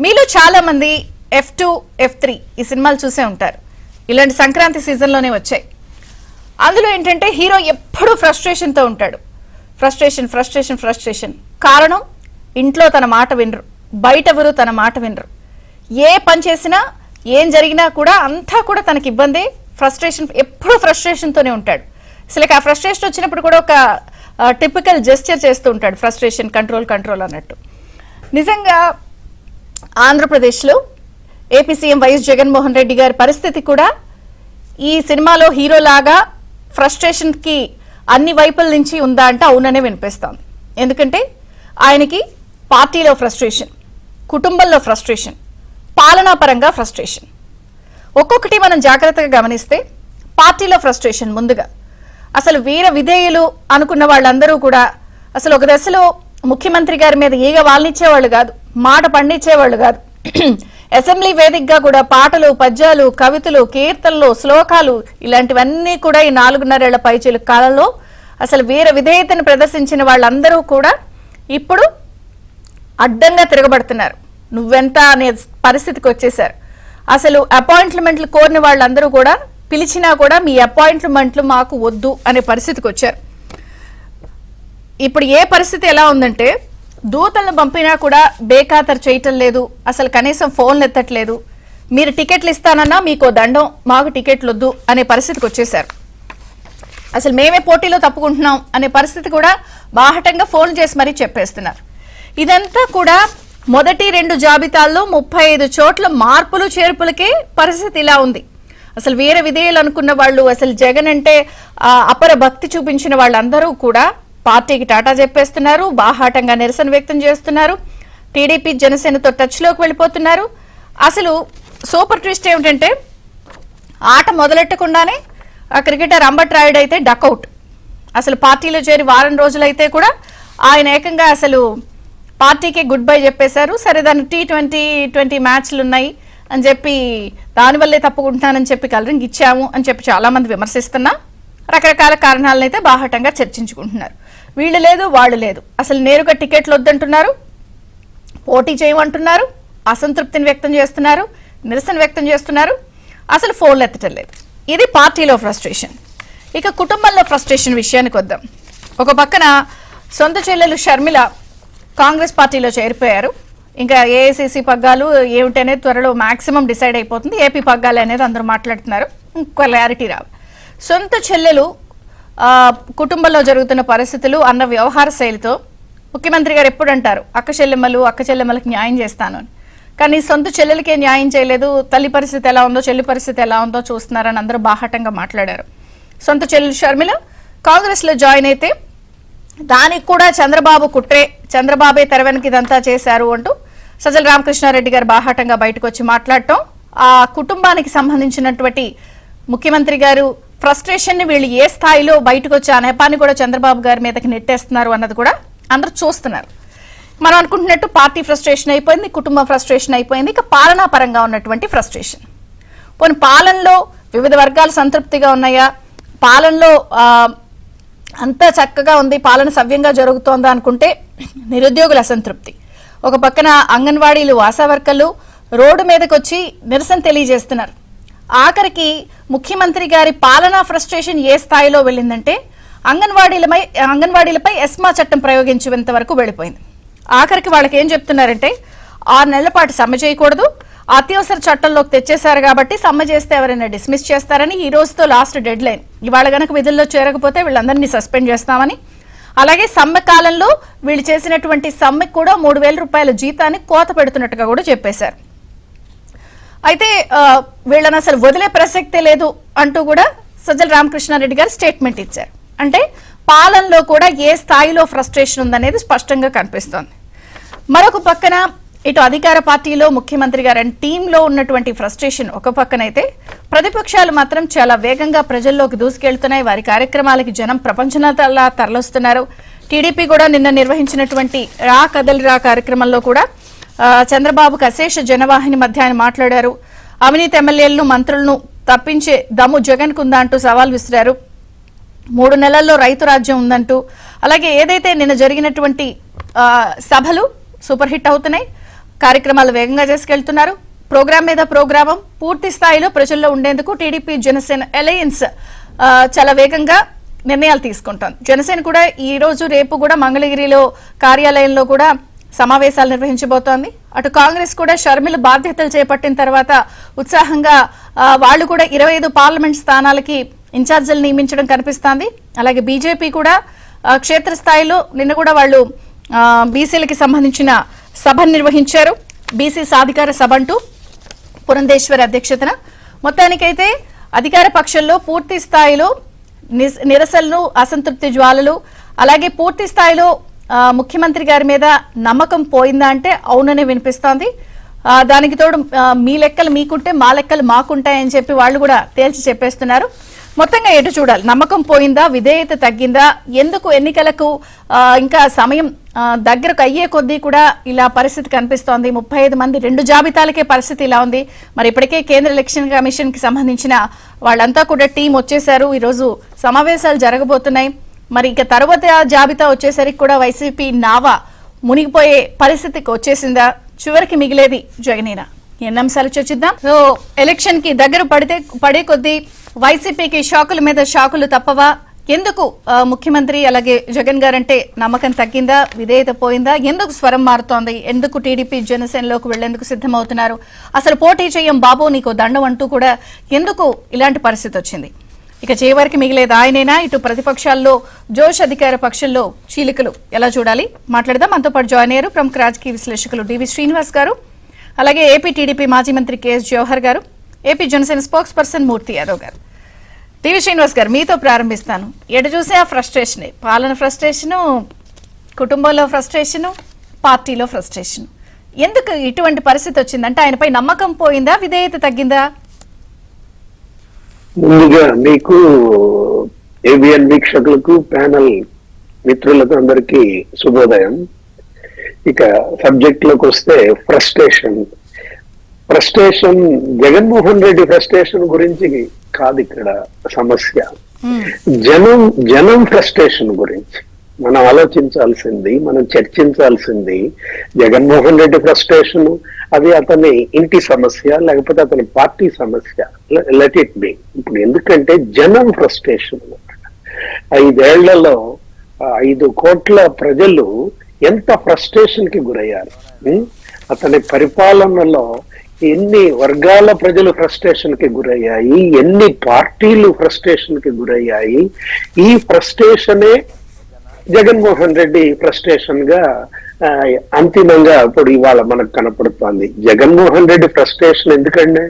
మీలో చాలా మంది F2, F3 ఈ సినిమాలు చూసే ఉంటారు. ఇలాంటి సంక్రాంతి సీజన్లోనే వచ్చాయి. అందులో ఏంటంటే హీరో ఎప్పుడూ ఫ్రస్ట్రేషన్తో ఉంటాడు. ఫ్రస్ట్రేషన్. కారణం ఇంట్లో తన మాట వినరు, బయట ఎవరు తన మాట వినరు. ఏ పని చేసినా ఏం జరిగినా కూడా అంతా కూడా తనకి ఇబ్బంది. ఎప్పుడూ ఫ్రస్ట్రేషన్తోనే ఉంటాడు. అసలు ఆ ఫ్రస్ట్రేషన్ వచ్చినప్పుడు కూడా ఒక టిపికల్ జెస్చర్ చేస్తూ ఉంటాడు, ఫ్రస్ట్రేషన్ కంట్రోల్ అన్నట్టు. నిజంగా ఆంధ్రప్రదేశ్లో AP CM YS Jaganmohan Reddy గారి పరిస్థితి కూడా ఈ సినిమాలో హీరోలాగా ఫ్రస్ట్రేషన్కి అన్ని వైపుల నుంచి ఉందా అంటే అవుననే వినిపిస్తోంది. ఎందుకంటే ఆయనకి పార్టీలో ఫ్రస్ట్రేషన్, కుటుంబంలో ఫ్రస్ట్రేషన్, పాలనాపరంగా ఫ్రస్ట్రేషన్. ఒక్కొక్కటి మనం జాగ్రత్తగా గమనిస్తే పార్టీలో ఫ్రస్ట్రేషన్ ముందుగా అసలు వీర విధేయులు అనుకున్న వాళ్ళందరూ కూడా అసలు ఒక దశలో ముఖ్యమంత్రి గారి మీద ఈగ వాళ్ళనిచ్చేవాళ్ళు కాదు, మాట పండించేవాళ్ళు కాదు. అసెంబ్లీ వేదికగా కూడా పాటలు, పద్యాలు, కవితలు, కీర్తనలు, శ్లోకాలు ఇలాంటివన్నీ కూడా ఈ 4.5 పైచీల కాలంలో అసలు వీర విధేయతను ప్రదర్శించిన వాళ్ళందరూ కూడా ఇప్పుడు అడ్డంగా తిరగబడుతున్నారు. నువ్వెంత అనే పరిస్థితికి వచ్చేసారు. అసలు అపాయింట్మెంట్లు కోరిన వాళ్ళందరూ కూడా పిలిచినా కూడా మీ అపాయింట్మెంట్లు మాకు వద్దు అనే పరిస్థితికి వచ్చారు. ఇప్పుడు ఏ పరిస్థితి ఎలా ఉందంటే దూతలను పంపినా కూడా బేఖాతరు చేయటం లేదు, అసలు కనీసం ఫోన్లు ఎత్తట్లేదు. మీరు టికెట్లు ఇస్తానన్నా మీకు దండం, మాకు టికెట్లు వద్దు అనే పరిస్థితికి వచ్చేసారు. అసలు మేమే పోటీలో తప్పుకుంటున్నాం అనే పరిస్థితి కూడా బాహటంగా ఫోన్ చేసి మరీ చెప్పేస్తున్నారు. ఇదంతా కూడా మొదటి 2 జాబితాల్లో 35 చోట్ల మార్పులు చేర్పులకే పరిస్థితి ఇలా ఉంది. అసలు వీర విధేయులు అనుకున్న వాళ్ళు, అసలు జగన్ అంటే అపర భక్తి చూపించిన వాళ్ళందరూ కూడా పార్టీకి టాటా చెప్పేస్తున్నారు, బాహాటంగా నిరసన వ్యక్తం చేస్తున్నారు. టీడీపీ జనసేనతో టచ్లోకి వెళ్ళిపోతున్నారు. అసలు సూపర్ ట్విస్ట్ ఏమిటంటే ఆట మొదలెట్టకుండానే ఆ క్రికెటర్ అంబట్ రాయుడు అయితే డకౌట్. అసలు పార్టీలో చేరి వారం రోజులైతే కూడా ఆయన ఏకంగా అసలు పార్టీకి గుడ్ బై చెప్పేశారు. సరే దాన్ని T20 మ్యాచ్లు ఉన్నాయి అని చెప్పి దానివల్లే తప్పుకుంటున్నానని చెప్పి కలరింగ్ ఇచ్చాము అని చెప్పి చాలా మంది విమర్శిస్తున్నా రకరకాల కారణాలను అయితే బాహటంగా చర్చించుకుంటున్నారు. వీళ్ళు లేదు వాళ్ళు లేదు, అసలు నేరుగా టికెట్లు వద్దంటున్నారు, పోటీ చేయమంటున్నారు, అసంతృప్తిని వ్యక్తం చేస్తున్నారు, నిరసన వ్యక్తం చేస్తున్నారు, అసలు ఫోన్లు ఎత్తటం లేదు. ఇది పార్టీలో ఫ్రస్ట్రేషన్. ఇక కుటుంబంలో ఫ్రస్ట్రేషన్ విషయానికి వద్దాం. ఒక పక్కన సొంత చెల్లెలు షర్మిల కాంగ్రెస్ పార్టీలో చేరిపోయారు. ఇంకా ఏఐసిసి పగ్గాలు ఏమిటనేది త్వరలో మాక్సిమం డిసైడ్ అయిపోతుంది. ఏపీ పగ్గాలు అనేది అందరూ మాట్లాడుతున్నారు, క్లారిటీ రావు. సొంత చెల్లెలు కుటుంబంలో జరుగుతున్న పరిస్థితులు అన్న వ్యవహార శైలితో ముఖ్యమంత్రి గారు ఎప్పుడు అంటారు అక్క చెల్లెమ్మలకు న్యాయం చేస్తాను అని. కానీ సొంత చెల్లెలకే న్యాయం చేయలేదు, తల్లి పరిస్థితి ఎలా ఉందో చెల్లి పరిస్థితి ఎలా ఉందో చూస్తున్నారని అందరూ బాహటంగా మాట్లాడారు. సొంత చెల్లెలు షర్మిల కాంగ్రెస్లో జాయిన్ అయితే దానికి కూడా చంద్రబాబు కుట్రే, చంద్రబాబే తెర వెనక ఇదంతా చేశారు అంటూ సజ్జల రామకృష్ణారెడ్డి గారు బాహాటంగా బయటకు వచ్చి మాట్లాడటం, ఆ కుటుంబానికి సంబంధించినటువంటి ముఖ్యమంత్రి గారు ఫ్రస్ట్రేషన్ ని వీళ్ళు ఏ స్థాయిలో బయటకు వచ్చి ఆ నెపాన్ని కూడా చంద్రబాబు గారి మీదకి నెట్టేస్తున్నారు అన్నది కూడా అందరూ చూస్తున్నారు. మనం అనుకుంటున్నట్టు పార్టీ ఫ్రస్ట్రేషన్ అయిపోయింది, కుటుంబం ఫ్రస్ట్రేషన్ అయిపోయింది. ఇక పాలనా పరంగా ఉన్నటువంటి ఫ్రస్ట్రేషన్, పోనీ పాలనలో వివిధ వర్గాలు సంతృప్తిగా ఉన్నాయా, పాలనలో అంతా చక్కగా ఉంది, పాలన సవ్యంగా జరుగుతోందా అనుకుంటే నిరుద్యోగుల అసంతృప్తి. ఒక పక్కన అంగన్వాడీలు, ఆశా వర్కర్లు రోడ్డు మీదకి వచ్చి నిరసన తెలియజేస్తున్నారు. ఆఖరికి ముఖ్యమంత్రి గారి పాలనా ఫ్రస్ట్రేషన్ ఏ స్థాయిలో వెళ్ళిందంటే అంగన్వాడీలపై ఎస్మా చట్టం ప్రయోగించేంత వరకు వెళ్ళిపోయింది. ఆఖరికి వాళ్ళకి ఏం చెప్తున్నారంటే 6 నెలల పాటు సమ్మె చేయకూడదు, అత్యవసర చట్టంలోకి తెచ్చేశారు కాబట్టి సమ్మె చేస్తే ఎవరైనా డిస్మిస్ చేస్తారని, ఈ రోజుతో లాస్ట్ డెడ్ లైన్, ఇవాళ గనక విధుల్లో చేరకపోతే వీళ్ళందరినీ సస్పెండ్ చేస్తామని, అలాగే సమ్మె కాలంలో వీళ్ళు చేసినటువంటి సమ్మెకు కూడా 3,000 రూపాయల జీతాన్ని కోత పెడుతున్నట్టుగా కూడా చెప్పేశారు. అయితే వీళ్ళని అసలు వదిలే ప్రసక్తే లేదు అంటూ కూడా సజ్జల రామకృష్ణారెడ్డి గారు స్టేట్మెంట్ ఇచ్చారు. అంటే పాలనలో కూడా ఏ స్థాయిలో ఫ్రస్ట్రేషన్ ఉందనేది స్పష్టంగా కనిపిస్తోంది. మరొక పక్కన ఇటు అధికార పార్టీలో ముఖ్యమంత్రి గారు అండ్ టీంలో ఉన్నటువంటి ఫ్రస్ట్రేషన్ ఒక పక్కనైతే, ప్రతిపక్షాలు మాత్రం చాలా వేగంగా ప్రజల్లోకి దూసుకెళ్తున్నాయి. వారి కార్యక్రమాలకి జనం ప్రపంచంలా తరలిస్తున్నారు. టీడీపీ కూడా నిన్న నిర్వహించినటువంటి రా కదలి రా కార్యక్రమంలో కూడా చంద్రబాబుకు అశేష జనవాహిని మధ్య ఆయన మాట్లాడారు. అవినీతి ఎమ్మెల్యేలను, మంత్రులను తప్పించే దమ్ము జగన్ కుందా అంటూ సవాల్ విసిరారు. 3 నెలల్లో రైతు రాజ్యం ఉందంటూ, అలాగే ఏదైతే నిన్న జరిగినటువంటి సభలు సూపర్ హిట్ అవుతున్నాయి, కార్యక్రమాలు వేగంగా చేసుకెళ్తున్నారు. ప్రోగ్రాం మీద ప్రోగ్రామం పూర్తి స్థాయిలో ప్రజల్లో ఉండేందుకు టీడీపీ జనసేన అలయన్స్ చాలా వేగంగా నిర్ణయాలు తీసుకుంటోంది. జనసేన కూడా ఈ రోజు రేపు కూడా మంగళగిరిలో కార్యాలయంలో కూడా సమావేశాలు నిర్వహించబోతోంది. అటు కాంగ్రెస్ కూడా షర్మిల బాధ్యతలు చేపట్టిన తర్వాత ఉత్సాహంగా వాళ్ళు కూడా 25 పార్లమెంట్ స్థానాలకి ఇన్ఛార్జీలు నియమించడం కనిపిస్తోంది. అలాగే బీజేపీ కూడా క్షేత్రస్థాయిలో నిన్న కూడా వాళ్ళు బీసీలకి సంబంధించిన సభ నిర్వహించారు. బీసీ సాధికార సభ అంటూ పురంధేశ్వరి అధ్యక్షతన. మొత్తానికైతే అధికార పక్షంలో పూర్తి స్థాయిలో నిరసనలు, అసంతృప్తి జ్వాలలు, అలాగే పూర్తి స్థాయిలో ముఖ్యమంత్రి గారి మీద నమ్మకం పోయిందా అంటే అవుననే వినిపిస్తోంది. దానికి తోడు మీ లెక్కలు మీకుంటే మా లెక్కలు మాకుంటాయని చెప్పి వాళ్ళు కూడా తేల్చి చెప్పేస్తున్నారు. మొత్తంగా ఎటు చూడాలి, నమ్మకం పోయిందా, విధేయత తగ్గిందా, ఎందుకు ఎన్నికలకు ఇంకా సమయం దగ్గరకు అయ్యే కొద్దీ కూడా ఇలా పరిస్థితి కనిపిస్తోంది. 35 మంది 2 జాబితాలకే పరిస్థితి ఇలా ఉంది. మరి ఇప్పటికే కేంద్ర ఎలక్షన్ కమిషన్ కి సంబంధించిన వాళ్ళంతా కూడా టీం వచ్చేసారు. ఈరోజు సమావేశాలు జరగబోతున్నాయి. మరి ఇక తర్వాత జాబితా వచ్చేసరికి కూడా వైసీపీ నావా మునిగిపోయే పరిస్థితికి వచ్చేసిందా, చివరికి మిగిలేది జగనేనా? ఎన్ని అంశాలు చర్చిద్దాం. సో ఎలక్షన్ కి దగ్గర పడే కొద్దీ వైసీపీకి షాకుల మీద షాకులు తప్పవా? ఎందుకు ముఖ్యమంత్రి అలాగే జగన్ గారంటే నమ్మకం తగ్గిందా, విధేయత పోయిందా, ఎందుకు స్వరం మారుతోంది, ఎందుకు టీడీపీ జనసేనలోకి వెళ్లేందుకు సిద్ధమవుతున్నారు, అసలు పోటీ చేయం బాబు నీకు దండం అంటూ కూడా ఎందుకు ఇలాంటి పరిస్థితి వచ్చింది? ఇక చివరికి మిగిలేదు ఆయనేనా? ఇటు ప్రతిపక్షాల్లో జోష్, అధికార పక్షంలో చీలికలు ఎలా చూడాలి? మాట్లాడదాం. మనతో పాటు జాయిన్ అయ్యారు ప్రముఖ రాజకీయ విశ్లేషకులు డివి శ్రీనివాస్ గారు, అలాగే ఏపీ టీడీపీ మాజీ మంత్రి కేఎస్ జవహర్ గారు, ఏపీ జనసేన స్పోక్స్ పర్సన్ మూర్తి యాదవ్ గారు. డివి శ్రీనివాస్ గారు, మీతో ప్రారంభిస్తాను. ఎటు చూసే ఆ ఫ్రస్ట్రేషనే, పాలన ఫ్రస్ట్రేషను, కుటుంబంలో ఫ్రస్ట్రేషను, పార్టీలో ఫ్రస్ట్రేషను. ఎందుకు ఇటువంటి పరిస్థితి వచ్చిందంటే ఆయనపై నమ్మకం పోయిందా, విధేయత తగ్గిందా? ముందుగా మీకు ఏబిఎన్ వీక్షకులకు, ప్యానల్ మిత్రులకు అందరికీ శుభోదయం. ఇక సబ్జెక్ట్ లోకి వస్తే ఫ్రస్ట్రేషన్ జగన్మోహన్ రెడ్డి ఫ్రస్ట్రేషన్ గురించి కాదు ఇక్కడ సమస్య. జనం ఫ్రస్ట్రేషన్ గురించి మనం ఆలోచించాల్సింది, మనం చర్చించాల్సింది. జగన్మోహన్ రెడ్డి ఫ్రస్ట్రేషన్ అది అతని ఇంటి సమస్య, లేకపోతే అతని పార్టీ సమస్య, లెట్ ఇట్ బి. ఇప్పుడు ఎందుకంటే జనం ఫ్రస్ట్రేషన్ 5 ఏళ్లలో 5 కోట్ల ప్రజలు ఎంత ఫ్రస్ట్రేషన్ కి గురయ్యారు. అతని పరిపాలనలో ఎన్ని వర్గాల ప్రజలు ఫ్రస్ట్రేషన్ కి గురయ్యాయి, ఎన్ని పార్టీలు ఫ్రస్ట్రేషన్ కి గురయ్యాయి. ఈ ఫ్రస్ట్రేషనే జగన్మోహన్ రెడ్డి ఫ్రస్ట్రేషన్ గా అంతిమంగా ఇప్పుడు ఇవాళ మనకు కనపడుతోంది. జగన్మోహన్ రెడ్డి ఫ్రస్ట్రేషన్ ఎందుకంటే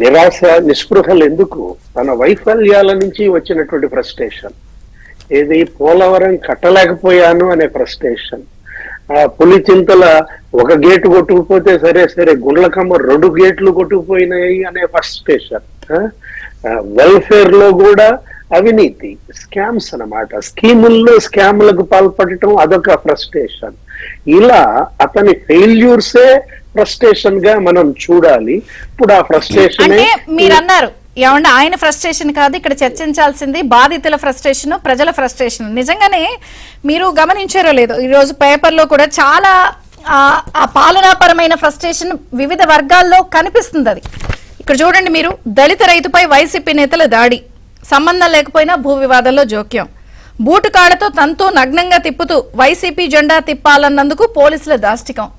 నిరాశ, నిస్పృహలు ఎందుకు? తన వైఫల్యాల నుంచి వచ్చినటువంటి ఫ్రస్ట్రేషన్. ఏది పోలవరం కట్టలేకపోయాను అనే ఫ్రస్ట్రేషన్, పులిచింతల 1 గేటు కొట్టుకుపోతే సరే గుండ్లకమ్మ 2 గేట్లు కొట్టుకుపోయినాయి అనే ఫ్రస్ట్రేషన్. వెల్ఫేర్ లో కూడా అవినీతి, స్కామ్స్ అన్నమాట, స్కీముల్లో స్కామ్లకు పాల్పడటం అదొక ఫ్రస్ట్రేషన్. ఇలా అతని ఫెయిల్యూర్సే ఫ్రస్ట్రేషన్ గా మనం చూడాలి. ఇప్పుడు ఆ ఫ్రస్ట్రేషన్ మీరు అన్నారు ఏమన్నా ఆయన ఫ్రస్ట్రేషన్ కాదు ఇక్కడ చర్చించాల్సింది, బాధితుల ఫ్రస్ట్రేషన్, ప్రజల ఫ్రస్ట్రేషన్. నిజంగానే మీరు గమనించారో లేదో, ఈరోజు పేపర్లో కూడా చాలా ఆ పాలనాపరమైన ఫ్రస్ట్రేషన్ వివిధ వర్గాల్లో కనిపిస్తుంది. అది ఇక్కడ చూడండి మీరు, దళిత రైతుపై వైసీపీ నేతల దాడి, సంబంధం లేకపోయినా భూ వివాదంలో జోక్యం, బూటు కాడతో తనతో నగ్నంగా తిప్పుతూ వైసీపీ జెండా తిప్పాలన్నందుకు పోలీసుల దాష్టికం.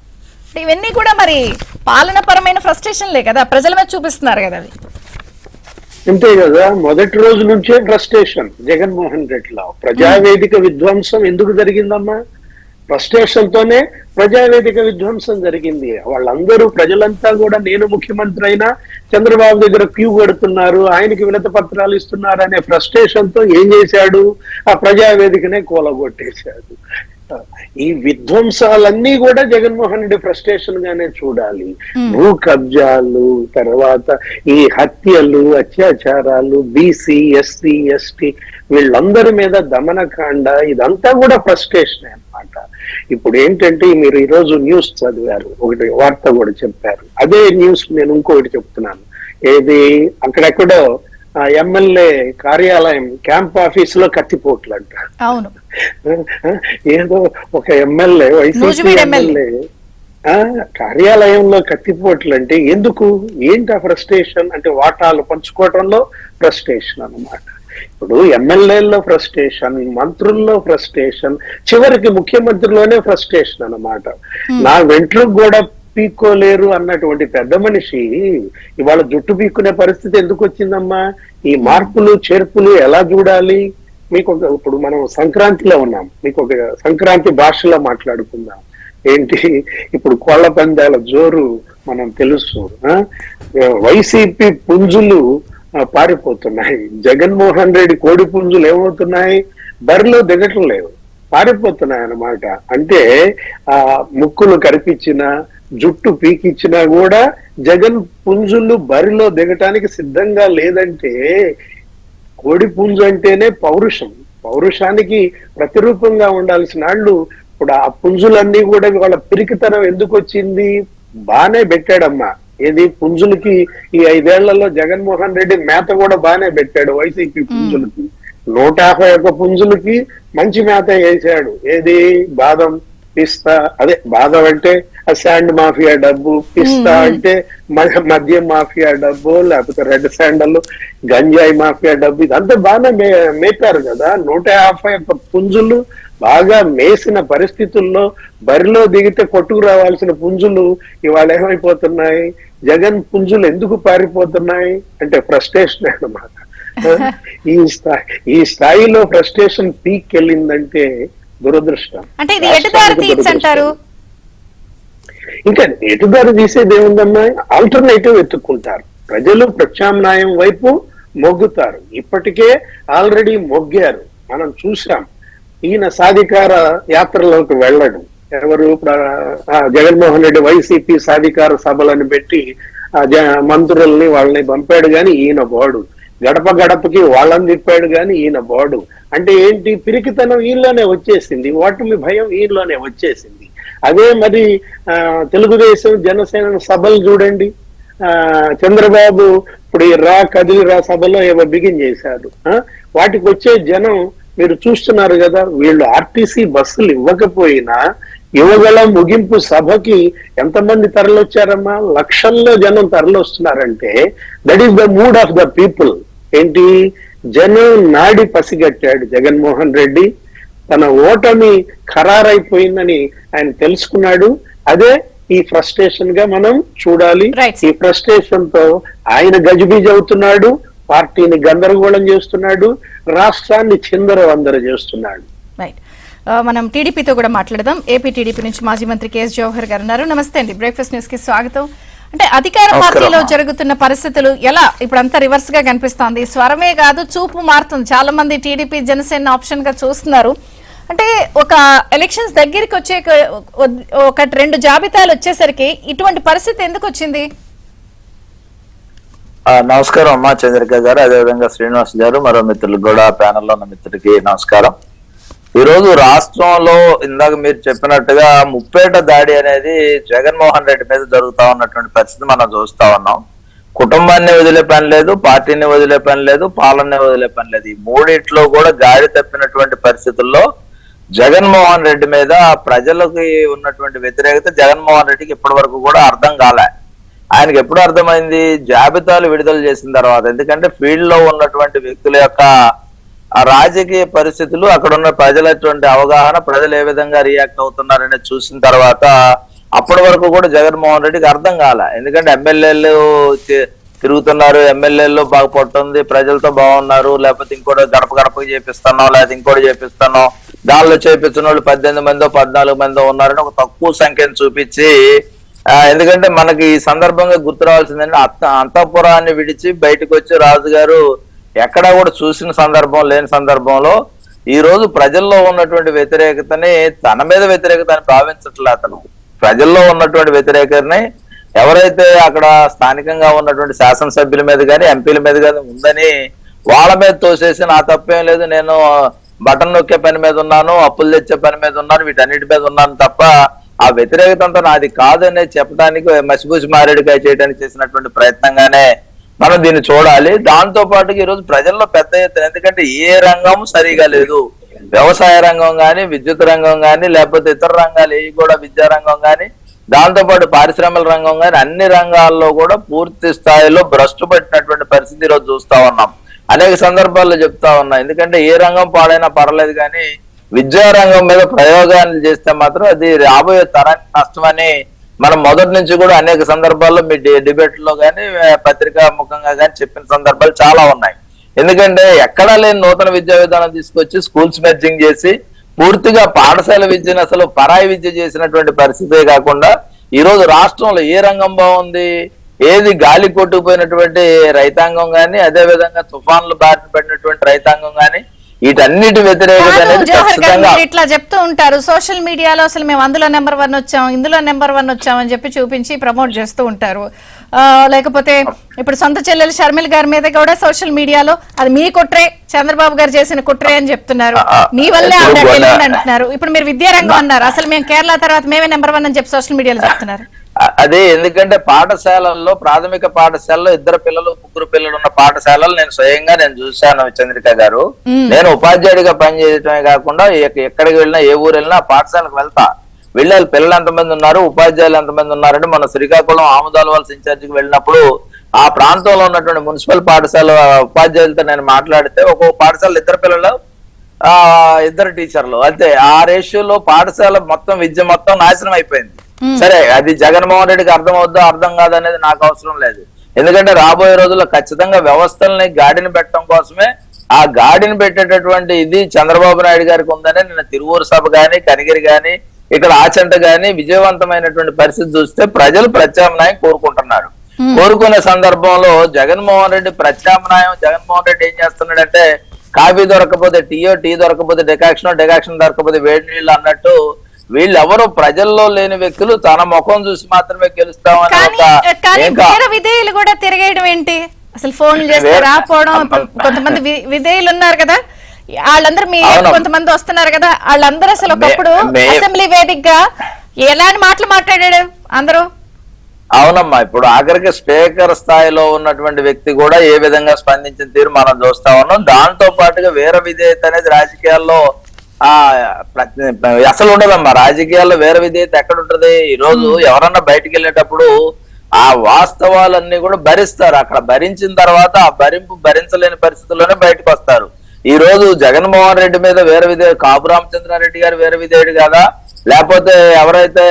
ఇవన్నీ కూడా మరి పాలనాపరమైన ఫ్రస్ట్రేషన్లే కదా, ప్రజల మీద చూపిస్తున్నారు కదా. అవి అంతే కదా, మొదటి రోజు నుంచే ఫ్రస్ట్రేషన్ జగన్మోహన్ రెడ్డిలో. ప్రజావేదిక విధ్వంసం ఎందుకు జరిగిందమ్మా? ఫ్రస్ట్రేషన్ తోనే ప్రజావేదిక విధ్వంసం జరిగింది. వాళ్ళందరూ ప్రజలంతా కూడా నేను ముఖ్యమంత్రి అయినా చంద్రబాబు దగ్గర క్యూ కడుతున్నారు, ఆయనకి వినతి పత్రాలు ఇస్తున్నారు అనే ఫ్రస్ట్రేషన్ తో ఏం చేశాడు? ఆ ప్రజావేదికనే కూలగొట్టేశాడు. ఈ విధ్వంసాలన్నీ కూడా జగన్మోహన్ రెడ్డి ఫ్రస్ట్రేషన్ గానే చూడాలి. భూ కబ్జాలు, తర్వాత ఈ హత్యలు, అత్యాచారాలు, బీసీ, ఎస్సీ, ఎస్టీ వీళ్ళందరి మీద దమనకాండ, ఇదంతా కూడా ఫ్రస్ట్రేషన్ అన్నమాట. ఇప్పుడు ఏంటంటే మీరు ఈరోజు న్యూస్ చదివారు, ఒకటి వార్త కూడా చెప్పారు. అదే న్యూస్ నేను ఇంకొకటి చెప్తున్నాను. ఏది అక్కడెక్కడో ఎమ్మెల్యే కార్యాలయం క్యాంప్ ఆఫీస్ లో కత్తిపోట్లు అంట. అవును, ఏదో ఒక ఎమ్మెల్యే, వైసీపీ ఎమ్మెల్యే కార్యాలయంలో కత్తిపోట్లు అంటే ఎందుకు, ఏంటి ఆ ఫ్రస్ట్రేషన్ అంటే వాటాలు పంచుకోవడంలో ఫ్రస్ట్రేషన్ అన్నమాట. ఇప్పుడు ఎమ్మెల్యేల్లో ఫ్రస్ట్రేషన్, మంత్రుల్లో ఫ్రస్ట్రేషన్, చివరికి ముఖ్యమంత్రిలోనే ఫ్రస్ట్రేషన్ అన్నమాట. నా వెంట్రుకు కూడా పీక్కోలేరు అన్నటువంటి పెద్ద మనిషి ఇవాళ జుట్టు పీక్కునే పరిస్థితి ఎందుకు వచ్చిందమ్మా? ఈ మార్పులు చేర్పులు ఎలా చూడాలి? మీకు ఇప్పుడు మనం సంక్రాంతిలో ఉన్నాం, మీకు ఒక సంక్రాంతి భాషలో మాట్లాడుకుందాం. ఏంటి, ఇప్పుడు కోళ్ల పందాల జోరు మనం తెలుసు. వైసీపీ పుంజులు పారిపోతున్నాయి, జగన్మోహన్ రెడ్డి కోడి పుంజులు ఏమవుతున్నాయి, బరిలో దిగటం లేదు, పారిపోతున్నాయి అన్నమాట. అంటే ఆ ముక్కులు కరిపించినా జుట్టు పీకిచ్చినా కూడా జగన్ పుంజులు బరిలో దిగటానికి సిద్ధంగా లేదంటే, కోడి పుంజు అంటేనే పౌరుషం, పౌరుషానికి ప్రతిరూపంగా ఉండాల్సిన వాళ్ళు ఇప్పుడు ఆ పుంజులన్నీ కూడా వాళ్ళ పిరికితనం ఎందుకు వచ్చింది? బానే పెట్టాడమ్మా, ఏది పుంజులకి ఈ 5 ఏళ్లలో జగన్మోహన్ రెడ్డి మేత కూడా బానే పెట్టాడు వైసీపీ పుంజులకి. 151 పుంజులకి మంచి మేత వేసాడు. ఏది, బాదం పిస్తా, అదే బాదం అంటే శాండ్ మాఫియా డబ్బు, పిస్తా అంటే మద్యం మాఫియా డబ్బు, లేకపోతే రెడ్ శాండల్ గంజాయి మాఫియా డబ్బు, ఇదంతా బాగానే మేపారు కదా. 151 పుంజులు బాగా మేసిన పరిస్థితుల్లో బరిలో దిగితే కొట్టుకు రావాల్సిన పుంజులు ఇవాళ ఏమైపోతున్నాయి? జగన్ పుంజులు ఎందుకు పారిపోతున్నాయి అంటే ఫ్రస్ట్రేషన్ అన్నమాట. ఈ స్థాయిలో ఫ్రస్ట్రేషన్ పీక్ వెళ్ళిందంటే దురదృష్టం. అంటే ఇది ఎటుదారి తీర్చంటారు? ఇంకా ఎటుదారి తీసేది ఏముందమ్మా? ఆల్టర్నేటివ్ ఎత్తుక్కుంటారు ప్రజలు, ప్రత్యామ్నాయం వైపు మొగ్గుతారు. ఇప్పటికే ఆల్రెడీ మొగ్గారు, మనం చూసాం. ఈయన సాధికార యాత్రలోకి వెళ్ళడం, ఎవరు జగన్మోహన్ రెడ్డి వైసీపీ సాధికార సభలను పెట్టి మంత్రుల్ని వాళ్ళని పంపాడు గాని ఈయన బోడు, గడప గడపకి వాళ్ళని తిప్పాడు గాని ఈయన బోడు. అంటే ఏంటి, పిరికితనం ఈయనలోనే వచ్చేసింది, ఓటమి భయం ఈయనలోనే వచ్చేసింది. అదే మరి తెలుగుదేశం జనసేన సభలు చూడండి. చంద్రబాబు ఇప్పుడు ఈ కదిలిరా సభలో ఏమో బిగిన్ చేశారు. వాటికి వచ్చే జనం మీరు చూస్తున్నారు కదా. వీళ్ళు ఆర్టీసీ బస్సులు ఇవ్వకపోయినా యువగల ముగింపు సభకి ఎంతమంది తరలొచ్చారమ్మా? లక్షల్లో జనం తరలొస్తున్నారంటే that is the mood of the people. ఏంటి, జనం నాడి పసిగట్టాడు జగన్మోహన్ రెడ్డి. తన ఓటమి ఖరారైపోయిందని ఆయన తెలుసుకున్నాడు. అదే ఈ ఫ్రస్ట్రేషన్ గా మనం చూడాలి. ఈ ఫ్రస్ట్రేషన్ తో ఆయన గజిబిజి అవుతున్నాడు, పార్టీని గందరగోళం చేస్తున్నాడు, రాష్ట్రాన్ని చిందరవందర చేస్తున్నాడు. రైట్, మనం టీడీపీతో కూడా మాట్లాడదాం. ఏపీ టీడీపీ నుంచి మాజీ మంత్రి కేఎస్ జవహర్ గారు ఉన్నారు. నమస్తే అండి, బ్రేక్ఫాస్ట్ న్యూస్ కి స్వాగతం. అంటే అధికార పార్టీలో జరుగుతున్న పరిస్థితులు ఎలా ఇప్పుడు అంతా రివర్స్ గా కనిపిస్తోంది. స్వరమే కాదు, చూపు మారుతుంది. చాలా మంది టీడీపీ జనసేన ఆప్షన్ గా చూస్తున్నారు. అంటే ఒక ఎలక్షన్స్ దగ్గరికి వచ్చే ఒక 2 జాబితాలు వచ్చేసరికి ఇటువంటి పరిస్థితి ఎందుకు వచ్చింది? నమస్కారం అమ్మా చంద్రిక గారు, అదేవిధంగా శ్రీనివాస్ గారు, మరో మిత్రులకు కూడా ప్యానెల్లో ఉన్న మిత్రులకి నమస్కారం. ఈ రోజు రాష్ట్రంలో ఇందాక మీరు చెప్పినట్టుగా ముప్పేట దాడి అనేది జగన్మోహన్ రెడ్డి మీద జరుగుతా ఉన్నటువంటి పరిస్థితి మనం చూస్తా ఉన్నాం. కుటుంబాన్ని వదిలే పని లేదు, పార్టీని వదిలే పని లేదు, పాలనని వదిలే పని లేదు. ఈ మూడిట్లో కూడా గాడి తప్పినటువంటి పరిస్థితుల్లో జగన్మోహన్ రెడ్డి మీద ప్రజలకు ఉన్నటువంటి వ్యతిరేకత జగన్మోహన్ రెడ్డికి ఇప్పటి వరకు కూడా అర్థం కాలే. ఆయనకి ఎప్పుడు అర్థమైంది? జాబితాలు విడుదల చేసిన తర్వాత. ఎందుకంటే ఫీల్డ్ లో ఉన్నటువంటి వ్యక్తుల యొక్క రాజకీయ పరిస్థితులు, అక్కడ ఉన్న ప్రజలటువంటి అవగాహన, ప్రజలు ఏ విధంగా రియాక్ట్ అవుతున్నారనే చూసిన తర్వాత అప్పటి వరకు కూడా జగన్మోహన్ రెడ్డికి అర్థం కాలే. ఎందుకంటే ఎమ్మెల్యేలు తిరుగుతున్నారు, ఎమ్మెల్యేలు బాగా పట్టుంది, ప్రజలతో బాగున్నారు, లేకపోతే ఇంకోటి గడప గడపకి చేపిస్తున్నాం, లేకపోతే ఇంకోటి చేపిస్తున్నాం, దానిలో చేపించిన వాళ్ళు 18 మందో 14 మందో ఉన్నారని ఒక తక్కువ సంఖ్యను చూపించి, ఎందుకంటే మనకి ఈ సందర్భంగా గుర్తు రావాల్సిందంటే అంతఃపురాన్ని విడిచి బయటకు వచ్చి రాజుగారు ఎక్కడా కూడా చూసిన సందర్భం లేని సందర్భంలో ఈ రోజు ప్రజల్లో ఉన్నటువంటి వ్యతిరేకతని తన మీద వ్యతిరేకత అని భావించట్లే. అతను ప్రజల్లో ఉన్నటువంటి వ్యతిరేకతని ఎవరైతే అక్కడ స్థానికంగా ఉన్నటువంటి శాసనసభ్యుల మీద కానీ ఎంపీల మీద కానీ ఉందని వాళ్ళ మీద తోసేసి నా తప్పేం లేదు, నేను బటన్ నొక్కే పని మీద ఉన్నాను, అప్పులు తెచ్చే పని మీద ఉన్నాను, వీటన్నిటి మీద ఉన్నాను తప్ప ఆ వ్యతిరేకత అంతా నాది కాదనే చెప్పడానికి మసిబూసి మారేడుకాయ చేయడానికి చేసినటువంటి ప్రయత్నంగానే మనం దీన్ని చూడాలి. దాంతో పాటుగా ఈరోజు ప్రజల్లో పెద్ద ఎత్తున, ఎందుకంటే ఏ రంగం సరిగా లేదు, వ్యవసాయ రంగం కానీ, విద్యుత్ రంగం కానీ, లేకపోతే ఇతర రంగాలు ఏవి కూడా, విద్యారంగం కానీ దాంతోపాటు పారిశ్రామిక రంగం కానీ అన్ని రంగాల్లో కూడా పూర్తి స్థాయిలో భ్రష్టు పట్టినటువంటి పరిస్థితి ఈరోజు చూస్తా ఉన్నాం. అనేక సందర్భాల్లో చెప్తా ఉన్నా, ఎందుకంటే ఏ రంగం పాడైనా పర్లేదు కానీ విద్యా రంగం మీద ప్రయోగాలు చేస్తే మాత్రం అది రాబోయే తరానికి నష్టమని మనం మొదటి నుంచి కూడా అనేక సందర్భాల్లో మీ డిబేట్ లో కానీ పత్రికా ముఖంగా కానీ చెప్పిన సందర్భాలు చాలా ఉన్నాయి. ఎందుకంటే ఎక్కడా లేని నూతన విద్యా విధానం తీసుకొచ్చి స్కూల్స్ మెర్జింగ్ చేసి పూర్తిగా పాఠశాల విద్యను అసలు పరాయి విద్య చేసినటువంటి పరిస్థితే కాకుండా ఈ రోజు రాష్ట్రంలో ఏ రంగం బాగుంది, ఏది గాలి కొట్టుకుపోయినటువంటి రైతాంగం కానీ, అదే విధంగా తుఫాన్లు బారిన పడినటువంటి రైతాంగం కానీ, వీటన్నిటి వ్యతిరేకత అనేది ఖచ్చితంగా ఇట్లా చెప్తూ ఉంటారు సోషల్ మీడియాలో. అసలు మేము అందులో నెంబర్ 1 వచ్చాం, ఇందులో నెంబర్ 1 వచ్చాం అని చెప్పి చూపించి ప్రమోట్ చేస్తూ ఉంటారు. లేకపోతే ఇప్పుడు సొంత చెల్లెలు షర్మిల గారి మీద కూడా సోషల్ మీడియాలో అది మీ కుట్రే, చంద్రబాబు గారు చేసిన కుట్రే అని చెప్తున్నారు. మీ వల్లే ఆవిడ గెలిచింది అంటున్నారు. ఇప్పుడు మీరు విద్యారంగం అన్నారు, అసలు మేము కేరళ తర్వాత మేమే నెంబర్ 1 అని చెప్పి సోషల్ మీడియాలో చెప్తున్నారు. అదే ఎందుకంటే పాఠశాలల్లో, ప్రాథమిక పాఠశాలలో 2 పిల్లలు 3 పిల్లలు ఉన్న పాఠశాలలు నేను స్వయంగా చూశాను చంద్రిక గారు. నేను ఉపాధ్యాయుడిగా పనిచేయటమే కాకుండా ఎక్కడికి వెళ్ళినా, ఏ ఊరు వెళ్ళినా పాఠశాలకు వెళ్తా. వెళ్ళాలి పిల్లలు ఎంతమంది ఉన్నారు, ఉపాధ్యాయులు ఎంతమంది ఉన్నారంటే మన శ్రీకాకుళం ఆముదాల వలస ఇన్ఛార్జికి వెళ్ళినప్పుడు ఆ ప్రాంతంలో ఉన్నటువంటి మున్సిపల్ పాఠశాల ఉపాధ్యాయులతో నేను మాట్లాడితే ఒక్కొక్క పాఠశాల 2 పిల్లలు 2 టీచర్లు అంతే. ఆ రేషియోలో పాఠశాల మొత్తం విద్య మొత్తం నాశనం అయిపోయింది. సరే, అది జగన్మోహన్ రెడ్డికి అర్థం అవుద్దో అర్థం కాదు అనేది నాకు అవసరం లేదు. ఎందుకంటే రాబోయే రోజుల్లో ఖచ్చితంగా వ్యవస్థల్ని గాడిని పెట్టడం కోసమే ఆ గాడిని పెట్టేటటువంటి ఇది చంద్రబాబు నాయుడు గారికి ఉందని నిన్న తిరువూరు సభ గాని, కనిగిరి గాని, ఇక్కడ ఆచంట గాని విజయవంతమైనటువంటి పరిస్థితి చూస్తే ప్రజలు ప్రత్యామ్నాయం కోరుకుంటున్నారు. కోరుకునే సందర్భంలో జగన్మోహన్ రెడ్డి జగన్మోహన్ రెడ్డి ఏం చేస్తున్నాడంటే కాఫీ దొరకపోతే టీయో, టీ దొరకపోతే డెకాక్షన్ దొరకపోతే వేడి నీళ్ళు అన్నట్టు వీళ్ళెవరు ప్రజల్లో లేని వ్యక్తులు తన ముఖం చూసి మాత్రమే గెలుస్తామని విధేయులు కూడా తిరగేయడం ఏంటి? అసలు ఫోన్లు చేస్తే రాపోవడం. కొంతమంది విధేయులు ఉన్నారు కదా, వాళ్ళందరూ మీ కొంతమంది వస్తున్నారు కదా, వాళ్ళందరూ అసలు ఒకప్పుడు అసెంబ్లీ వేదికగా ఎలాంటి మాటలు మాట్లాడాడు అందరూ. అవునమ్మా, ఇప్పుడు ఆఖరికి స్పీకర్ స్థాయిలో ఉన్నటువంటి వ్యక్తి కూడా ఏ విధంగా స్పందించిన తీరు మనం చూస్తా ఉన్నాం. దాంతో పాటుగా వేరే విధేయత అనేది రాజకీయాల్లో అసలు ఉండదమ్మా. రాజకీయాల్లో వేరే విధేయత ఎక్కడ ఉంటది? ఈ రోజు ఎవరన్నా బయటికి వెళ్ళేటప్పుడు ఆ వాస్తవాలన్నీ కూడా భరిస్తారు. అక్కడ భరించిన తర్వాత ఆ భరించలేని పరిస్థితుల్లోనే బయటకు వస్తారు. ఈ రోజు జగన్మోహన్ రెడ్డి మీద వేరే విధేయుడు, కాపు రామచంద్రారెడ్డి గారు వేరే విధేయుడు కాదా, లేకపోతే ఎవరైతే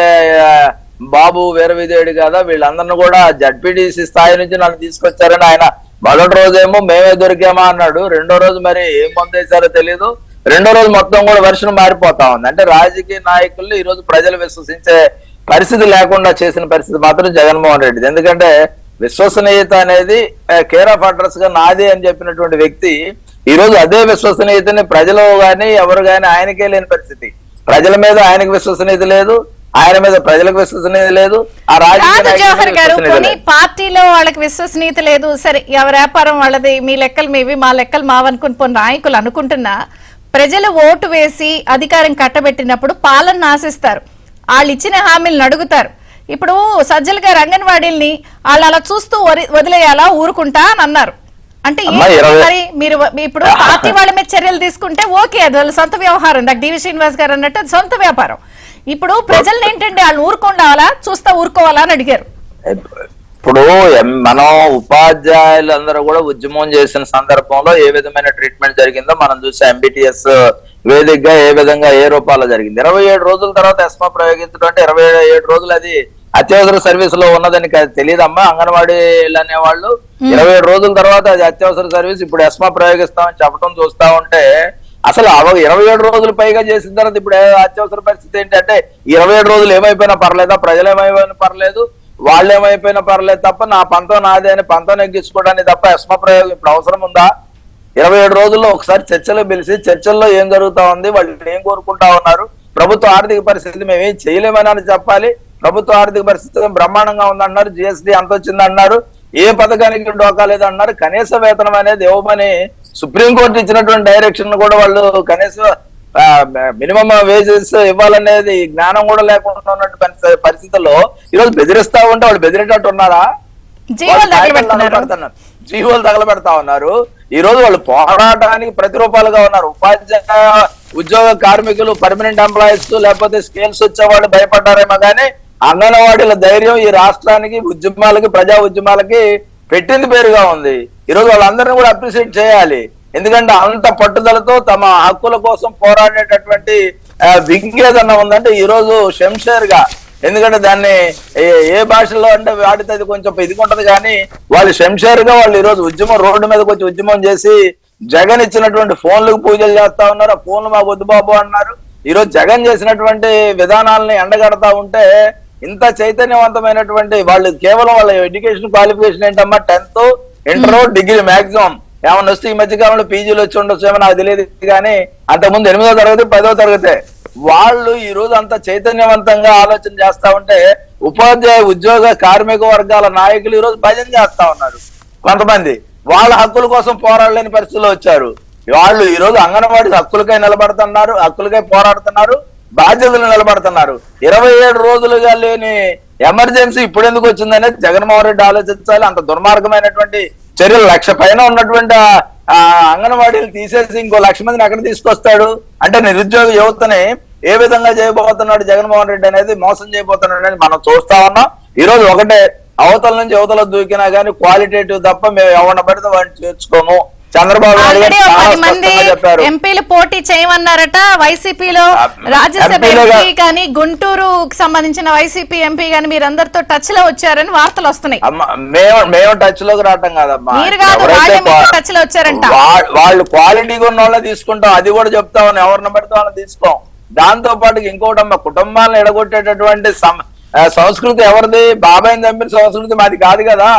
బాబు వేరే విధేయుడు కాదా, వీళ్ళందరినీ కూడా జడ్పీటీసీ స్థాయి నుంచి నన్ను తీసుకొచ్చారని ఆయన మొదటి రోజేమో మేమే దొరికామా అన్నాడు. రెండో రోజు మరి ఏం పొందేశారో తెలియదు. రెండో రోజు మొత్తం కూడా వెర్షన్ మారిపోతా ఉంది. అంటే రాజకీయ నాయకుల్ని ఈ రోజు ప్రజలు విశ్వసించే పరిస్థితి లేకుండా చేసిన పరిస్థితి మాత్రం జగన్మోహన్ రెడ్డి. ఎందుకంటే విశ్వసనీయత అనేది కేర్ ఆఫ్ అడ్రస్ గా నాది అని చెప్పినటువంటి వ్యక్తి ఈ రోజు అదే విశ్వసనీయతని ప్రజలు గాని ఎవరు గాని ఆయనకే లేని పరిస్థితి. ప్రజల మీద ఆయనకు విశ్వసనీయత లేదు, ఆయన మీద ప్రజలకు విశ్వసనీయత లేదు. ఆ రాజకీయ పార్టీలో వాళ్ళకి విశ్వసనీయత లేదు. సరే, ఎవరి వ్యాపారం వాళ్ళది, మీ లెక్కలు మీవి, మా లెక్కలు మావనుకుని పోయిన నాయకులు అనుకుంటున్నా ప్రజలు ఓటు వేసి అధికారం కట్టబెట్టినప్పుడు పాలన ఆశిస్తారు, వాళ్ళు ఇచ్చిన హామీలను అడుగుతారు. ఇప్పుడు సజ్జల గారు అంగన్వాడీల్ని వాళ్ళు అలా చూస్తూ వదిలేయాలా, ఊరుకుంటా అని అన్నారు. అంటే మరి మీరు ఇప్పుడు పార్టీ వాళ్ళ మీద చర్యలు తీసుకుంటే ఓకే, అది వాళ్ళ సొంత వ్యవహారం. నాకు డివి శ్రీనివాస్ గారు అన్నట్టు అది సొంత వ్యాపారం. ఇప్పుడు ప్రజల్ని ఏంటంటే వాళ్ళు ఊరుకోవాలా, చూస్తా ఊరుకోవాలా అని అడిగారు. ఇప్పుడు మనం ఉపాధ్యాయులందరూ కూడా ఉద్యమం చేసిన సందర్భంలో ఏ విధమైన ట్రీట్మెంట్ జరిగిందో మనం చూసి ఎంబీటీఎస్ వేదికగా ఏ విధంగా ఏ రూపాల్లో జరిగింది. 27 రోజుల తర్వాత ఎస్మా ప్రయోగించడం అంటే 27 రోజులు అది అత్యవసర సర్వీస్ లో ఉన్నదని తెలియదమ్మా. అంగన్వాడీలు అనేవాళ్ళు 27 రోజుల తర్వాత అది అత్యవసర సర్వీస్, ఇప్పుడు ఎస్మా ప్రయోగిస్తామని చెప్పడం చూస్తా ఉంటే అసలు 27 రోజులు పైగా చేసిన తర్వాత ఇప్పుడు అత్యవసర పరిస్థితి ఏంటంటే 27 రోజులు ఏమైపోయినా పర్లేదా, ప్రజలు ఏమైపోయినా పర్లేదు, వాళ్ళు ఏమైపోయినా పర్లేదు తప్ప నా పంతం నాదే అని పంతం ఎగ్గించుకోవడానికి తప్ప ఎస్మా ప్రయోగం ఇప్పుడు అవసరం ఉందా? 27 రోజుల్లో ఒకసారి చర్చలు పిలిచి చర్చల్లో ఏం జరుగుతా ఉంది, వాళ్ళు ఏం కోరుకుంటా ఉన్నారు, ప్రభుత్వ ఆర్థిక పరిస్థితి మేమేం చేయలేమని అని చెప్పాలి. ప్రభుత్వ ఆర్థిక పరిస్థితి బ్రహ్మాండంగా ఉందన్నారు, జిఎస్టీ అంత వచ్చిందన్నారు, ఏ పథకానికి డోకా లేదన్నారు, కనీస వేతనం అనేది ఇవ్వమని సుప్రీంకోర్టు ఇచ్చినటువంటి డైరెక్షన్ కూడా వాళ్ళు కనీస మినిమం వేజెస్ ఇవ్వాలనేది జ్ఞానం కూడా లేకుండా ఉన్నటువంటి పరిస్థితుల్లో ఈరోజు బెదిరిస్తా ఉంటే వాళ్ళు బెదిరేటట్టు ఉన్నారా? జీవోలు తగలబెడతా ఉన్నారు. ఈ రోజు వాళ్ళు పోరాటానికి ప్రతిరూపాలుగా ఉన్నారు. ఉపాధ్యాయ ఉద్యోగ కార్మికులు, పర్మనెంట్ ఎంప్లాయీస్ లేకపోతే స్కేల్స్ వచ్చే వాళ్ళు భయపడ్డారేమో కానీ అంగన్వాడీల ధైర్యం ఈ రాష్ట్రానికి ఉద్యమాలకి ప్రజా ఉద్యమాలకి పెట్టింది పేరుగా ఉంది. ఈరోజు వాళ్ళందరినీ కూడా అప్రిషియేట్ చేయాలి. ఎందుకంటే అంత పట్టుదలతో తమ హక్కుల కోసం పోరాడేటటువంటి వింగ్ ఏదన్నా ఉందంటే ఈ రోజు శంషేర్ గా, ఎందుకంటే దాన్ని ఏ భాషలో అంటే వాడితే అది కొంచెం ఇదిగా ఉంటది, కానీ వాళ్ళు శంషేర్ గా వాళ్ళు ఈ రోజు ఉద్యమం రోడ్డు మీదకి వచ్చి ఉద్యమం చేసి జగన్ ఇచ్చినటువంటి ఫోన్లకు పూజలు చేస్తా ఉన్నారు. ఆ ఫోన్లు మాకు వద్దు బాబు అన్నారు. ఈ రోజు జగన్ చేసినటువంటి విధానాలని ఎండగడతా ఉంటే ఇంత చైతన్యవంతమైనటువంటి వాళ్ళు కేవలం వాళ్ళ ఎడ్యుకేషన్ క్వాలిఫికేషన్ ఏంటమ్మా 10th, ఇంటర్, డిగ్రీ మాక్సిమం. ఏమన్నా వస్తే ఈ మధ్యకాలంలో పీజీలు వచ్చి ఉండొచ్చు ఏమో నాకు తెలియదు, కానీ అంతకుముందు 8వ తరగతి 10వ తరగతి. వాళ్ళు ఈ రోజు అంత చైతన్యవంతంగా ఆలోచన చేస్తా ఉంటే ఉపాధ్యాయ ఉద్యోగ కార్మిక వర్గాల నాయకులు ఈ రోజు భజన చేస్తా ఉన్నారు. కొంతమంది వాళ్ళ హక్కుల కోసం పోరాడలేని పరిస్థితుల్లో వచ్చారు. వాళ్ళు ఈ రోజు అంగన్వాడీ హక్కులకై నిలబడుతున్నారు, హక్కులకై పోరాడుతున్నారు, బాధ్యతలు నిలబడుతున్నారు. 27 రోజులుగా లేని ఎమర్జెన్సీ ఇప్పుడు ఎందుకు వచ్చిందనేది జగన్మోహన్ రెడ్డి ఆలోచించాలి. అంత దుర్మార్గమైనటువంటి చర్యలు 1,00,000 పైన ఉన్నటువంటి అంగన్వాడీలు తీసేసి ఇంకో 1,00,000 మందిని ఎక్కడ తీసుకొస్తాడు? అంటే నిరుద్యోగ యువతని ఏ విధంగా చేయబోతున్నాడు జగన్మోహన్ రెడ్డి అనేది, మోసం చేయబోతున్నాడు అనేది మనం చూస్తా ఉన్నాం. ఈ రోజు ఒకటే, అవతల నుంచి యువతల దూకినా గానీ క్వాలిటేటివ్ తప్ప మేము ఎవరిని పడితే వాడిని చేర్చుకోము. చంద్రబాబు నాయుడు చెప్పారు ఎంపీలు పోటీ చేయమన్నారట. వైసీపీలో రాజ్యసభ ఎంపీ కానీ గుంటూరు సంబంధించిన వైసీపీ ఎంపీ కానీ మీరందరితో టచ్ లో వచ్చారని వార్తలు వస్తున్నాయి. మేము టచ్ లోకి రావటం కాదమ్మా, మీరు కాదు, టచ్ లో వచ్చారంట. వాళ్ళు క్వాలిటీగా ఉన్న వాళ్ళే తీసుకుంటాం, అది కూడా చెప్తామని. ఎవరిని పడితే వాళ్ళని తీసుకోం. దాంతో పాటు ఇంకోటమ్మా, కుటుంబాలను ఎడగొట్టేటటువంటి సంస్కృతి ఎవరిది? బాబాయిని చంపిన సంస్కృతి మాది కాదు కదా.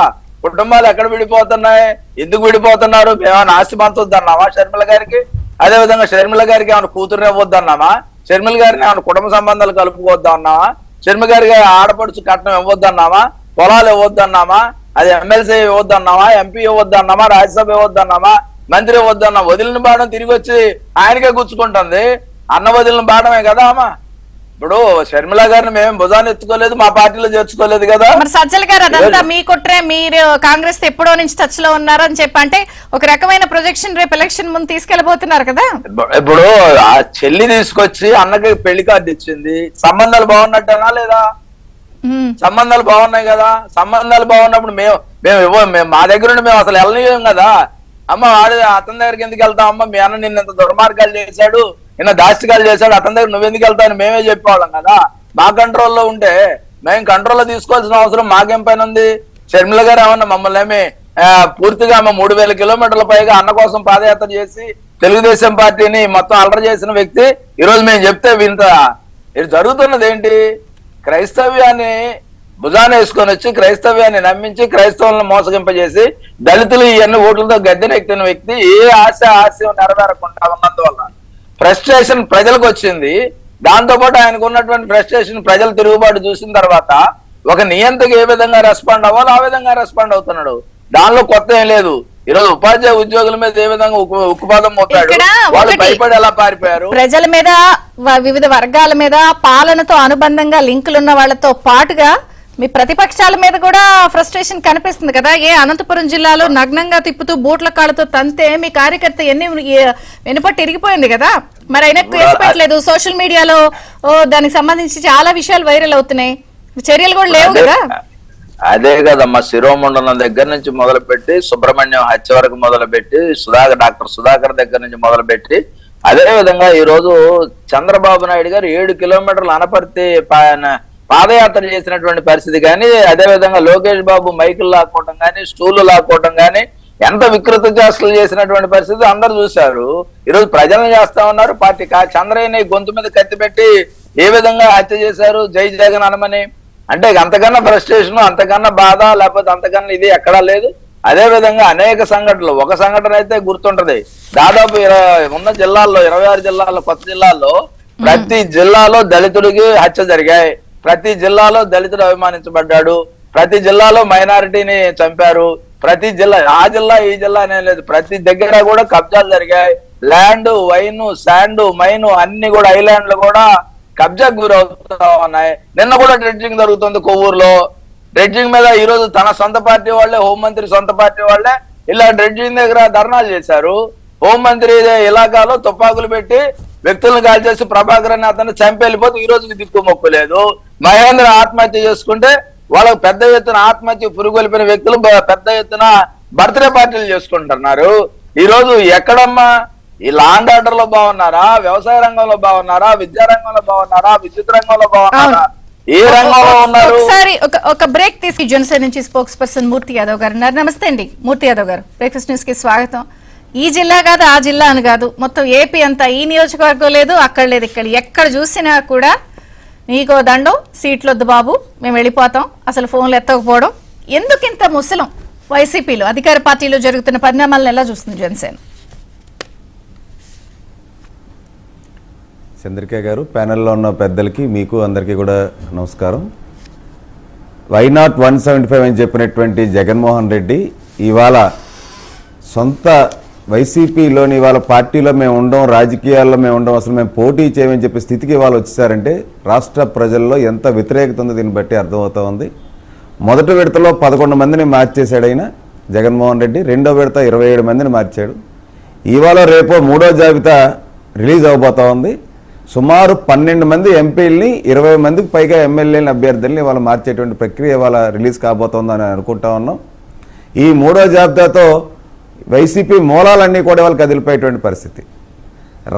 కుటుంబాలు ఎక్కడ విడిపోతున్నాయి, ఎందుకు విడిపోతున్నారు? మేమేమైనా ఆస్తి పంచొద్దన్నామా షర్మిల గారికి? అదే విధంగా షర్మిల గారికి ఏమైనా కూతురుని ఇవ్వద్దన్నామా? షర్మిల గారిని ఏమైనా కుటుంబ సంబంధాలు కలుపుకోవద్దా అన్నామా? షర్మిల గారికి ఆడపడుచు కట్నం ఇవ్వద్దన్నామా? పొలాలు ఇవ్వద్దన్నామా? అది ఎమ్మెల్సీ ఇవ్వద్దన్నామా? ఎంపీ ఇవ్వద్దన్నామా? రాజ్యసభ ఇవ్వద్దన్నామా? మంత్రి ఇవ్వద్దన్నా? వదిలిన బాణం తిరిగి వచ్చి ఆయనకే గుచ్చుకుంటుంది. అన్న వదిలిన బాణమే కదా అమ్మా. ఇప్పుడు షర్మిల గారిని మేము భుజాన్ని ఎత్తుకోలేదు, మా పార్టీలో చేర్చుకోలేదు కదా. మరి సజ్జల గారు అదంతా మీ కుట్రే, మీరు కాంగ్రెస్ ఎప్పుడో నుంచి టచ్ లో ఉన్నారు అని చెప్పి అంటే ఒక రకమైన ప్రొజెక్షన్ రేపు ఎలక్షన్ ముందు తీసుకెళ్లబోతున్నారు కదా. ఇప్పుడు ఆ చెల్లి తీసుకొచ్చి అన్నకి పెళ్లి కార్డు ఇచ్చింది. సంబంధాలు బాగున్నట్టేనా లేదా? సంబంధాలు బాగున్నాయి కదా. సంబంధాలు బాగున్నప్పుడు మేము మా దగ్గర నుండి మేము అసలు వెళ్ళలేం కదా. అమ్మ వాడు అతని దగ్గరికి ఎందుకు వెళ్తాం? అమ్మ మీ అన్న నిన్న ఇంత దుర్మార్గాలు చేశాడు, నిన్న దాష్టికాలు చేశాడు, అతని దగ్గర నువ్వెందుకు వెళ్తావు మేమే చెప్పేవాళ్ళం కదా. మా కంట్రోల్లో ఉంటే మేము కంట్రోల్లో తీసుకోవాల్సిన అవసరం మాకేం పైన ఉంది? షర్మిల గారు ఏమన్నా మమ్మల్ని ఏమి పూర్తిగా 3,000 కిలోమీటర్ల పైగా అన్న కోసం పాదయాత్ర చేసి తెలుగుదేశం పార్టీని మొత్తం అలర చేసిన వ్యక్తి ఈ రోజు మేము చెప్తే ఇది జరుగుతున్నది ఏంటి? క్రైస్తవ్యాన్ని భుజాన్ని వేసుకొని వచ్చి క్రైస్తవ్యాన్ని నమ్మించి క్రైస్తవులను మోసగింపజేసి దళితులు ఇవన్నీ ఓట్లతో గద్దెనెక్కిన వ్యక్తి ఏ ఆశయం నెరవేరకుండా ఉన్నందువల్ల ఫ్రస్ట్రేషన్ ప్రజలకు వచ్చింది. దాంతో పాటు ఆయనకు ఉన్నటువంటి ఫ్రస్ట్రేషన్ ప్రజలు తిరుగుబాటు చూసిన తర్వాత ఒక నియంతకు ఏ విధంగా రెస్పాండ్ అవ్వాలో ఆ విధంగా రెస్పాండ్ అవుతున్నాడు. దానిలో కొత్త ఏం లేదు. ఈరోజు ఉపాధ్యాయ ఉద్యోగుల మీద ఏ విధంగా ఉక్కుపాదం మోపాడు, వాళ్ళు భయపడి ఎలా పారిపోయారు. ప్రజల మీద, వివిధ వర్గాల మీద, పాలనతో అనుబంధంగా లింకులున్న వాళ్ళతో పాటుగా మీ ప్రతిపక్షాల మీద కూడా ఫ్రస్ట్రేషన్ కనిపిస్తుంది కదా. అనంతపురం జిల్లాలో నగ్నంగా తిప్పుతూ బూట్ల కాళ్ళతో తంతే మీ కార్యకర్త వెనుపట్టి ఇరిగిపోయింది కదా. మరి అయినా కేసు పెట్టలేదు. సోషల్ మీడియాలో దానికి సంబంధించి చాలా విషయాలు వైరల్ అవుతున్నాయి, చర్యలు కూడా లేవు కదా. అదే కదమ్మా, శిరోమండలం దగ్గర నుంచి మొదలుపెట్టి సుబ్రహ్మణ్యం హత్య వరకు మొదలుపెట్టి డాక్టర్ సుధాకర్ దగ్గర నుంచి మొదలుపెట్టి అదే విధంగా ఈ రోజు చంద్రబాబు నాయుడు గారు 7 కిలోమీటర్ల అనపర్తి పాదయాత్ర చేసినటువంటి పరిస్థితి కానీ, అదే విధంగా లోకేష్ బాబు మైకులు లాక్కోవటం కానీ, స్టూళ్లు లాక్కోవటం కానీ ఎంత వికృత చేష్టలు చేసినటువంటి పరిస్థితి అందరు చూశారు. ఈరోజు ప్రజలను చేస్తా ఉన్నారు. పార్టీ చంద్రయ్యని గొంతు మీద కత్తి పెట్టి ఏ విధంగా హత్య చేశారు, జై జగన్ అనమని. అంటే అంతకన్నా ఫ్రస్ట్రేషన్, అంతకన్నా బాధ, లేకపోతే అంతకన్నా ఇది ఎక్కడా లేదు. అదే విధంగా అనేక సంఘటనలు, ఒక సంఘటన అయితే గుర్తుంటది. దాదాపు ఉన్న జిల్లాల్లో 26 జిల్లాల్లో, కొత్త జిల్లాల్లో ప్రతి జిల్లాలో దళితుడికి హత్య జరిగాయి. ప్రతి జిల్లాలో దళితుడు అవమానించబడ్డాడు. ప్రతి జిల్లాలో మైనారిటీని చంపారు. ప్రతి జిల్లా, ఆ జిల్లా ఈ జిల్లా అనే లేదు, ప్రతి దగ్గర కూడా కబ్జాలు జరిగాయి. ల్యాండ్, వైన్, శాండ్, మైన్ అన్ని కూడా ఐలాండ్లు కూడా కబ్జాకు గురవుతా ఉన్నాయి. నిన్న కూడా డ్రెడ్జింగ్ జరుగుతుంది కొవ్వూరులో. డ్రెడ్జింగ్ మీద ఈ రోజు తన సొంత పార్టీ వాళ్ళే, హోంమంత్రి సొంత పార్టీ వాళ్ళే ఇలా డ్రెడ్జింగ్ దగ్గర ధర్నాలు చేశారు. హోంమంత్రి ఇలాకాలో తుపాకులు పెట్టి వ్యక్తులను కాల్చేసి ప్రభాకర్ అని అతను చంపేళ్ళిపోతే ఈ రోజుకి దిక్కు మొక్కు లేదు. మహేంద్ర ఆత్మహత్య చేసుకుంటే వాళ్ళకు పెద్ద ఎత్తున ఆత్మహత్య పురుగొలిపిన వ్యక్తులు పెద్ద ఎత్తున బర్త్డే పార్టీలు చేసుకుంటున్నారు. ఈ రోజు ఎక్కడమ్మా ఈ లాండ్ ఆర్డర్ లో బాగున్నారా, వ్యవసాయ రంగంలో బాగున్నారా, విద్యా రంగంలో బాగున్నారా, విద్యుత్ రంగంలో బాగున్నారా, ఏ రంగంలో ఉన్నారు? ఒకసారి ఒక బ్రేక్ తీసి జనసేన నుంచి స్పోక్స్ పర్సన్ మూర్తి యాదవ్ గారు ఉన్నారు. నమస్తే అండి మూర్తి యాదవ్ గారు, బ్రేక్ఫాస్ట్ న్యూస్ కి స్వాగతం. ఈ జిల్లా కాదు ఆ జిల్లా అని కాదు, మొత్తం ఏపీ అంతా, ఈ నియోజకవర్గం లేదు అక్కడ లేదు ఇక్కడ, ఎక్కడ చూసినా కూడా నీకో దండం, సీట్లొద్దు బాబు, మేము వెళ్ళిపోతాం, అసలు ఫోన్లు ఎత్తకపోవడం. ఎందుకు ఇంత ముసలం వైసీపీలో అధికార పార్టీలో జరుగుతున్న పరిణామాలను ఎలా చూస్తుంది జనసేన? చంద్రిక గారు, ప్యానెల్లో ఉన్న పెద్దలకి, మీకు అందరికీ కూడా నమస్కారం. వైనాట్ 175 అని చెప్పినటువంటి జగన్మోహన్ రెడ్డి ఇవాళ సొంత వైసీపీలోని ఇవాళ పార్టీలో మేము ఉండం, రాజకీయాల్లో మేము ఉండం, అసలు మేము పోటీ చేయమని చెప్పే స్థితికి ఇవాళ వచ్చేసారంటే రాష్ట్ర ప్రజల్లో ఎంత వ్యతిరేకత ఉందో దీన్ని బట్టి అర్థమవుతా ఉంది. మొదటి విడతలో 11 మందిని మార్చేశాడు ఆయన జగన్మోహన్ రెడ్డి, రెండో విడత 27 మందిని మార్చాడు. ఇవాళ రేపో మూడో జాబితా రిలీజ్ అవబోతా ఉంది. సుమారు 12 మంది ఎంపీలని, 20 మందికి పైగా ఎమ్మెల్యేలని, అభ్యర్థుల్ని ఇవాళ మార్చేటువంటి ప్రక్రియ ఇవాళ రిలీజ్ కాబోతోందని అనుకుంటా ఉన్నాం. ఈ మూడో జాబితాతో వైసీపీ మూలాలన్నీ కూడా వాళ్ళు కదిలిపోయేటువంటి పరిస్థితి.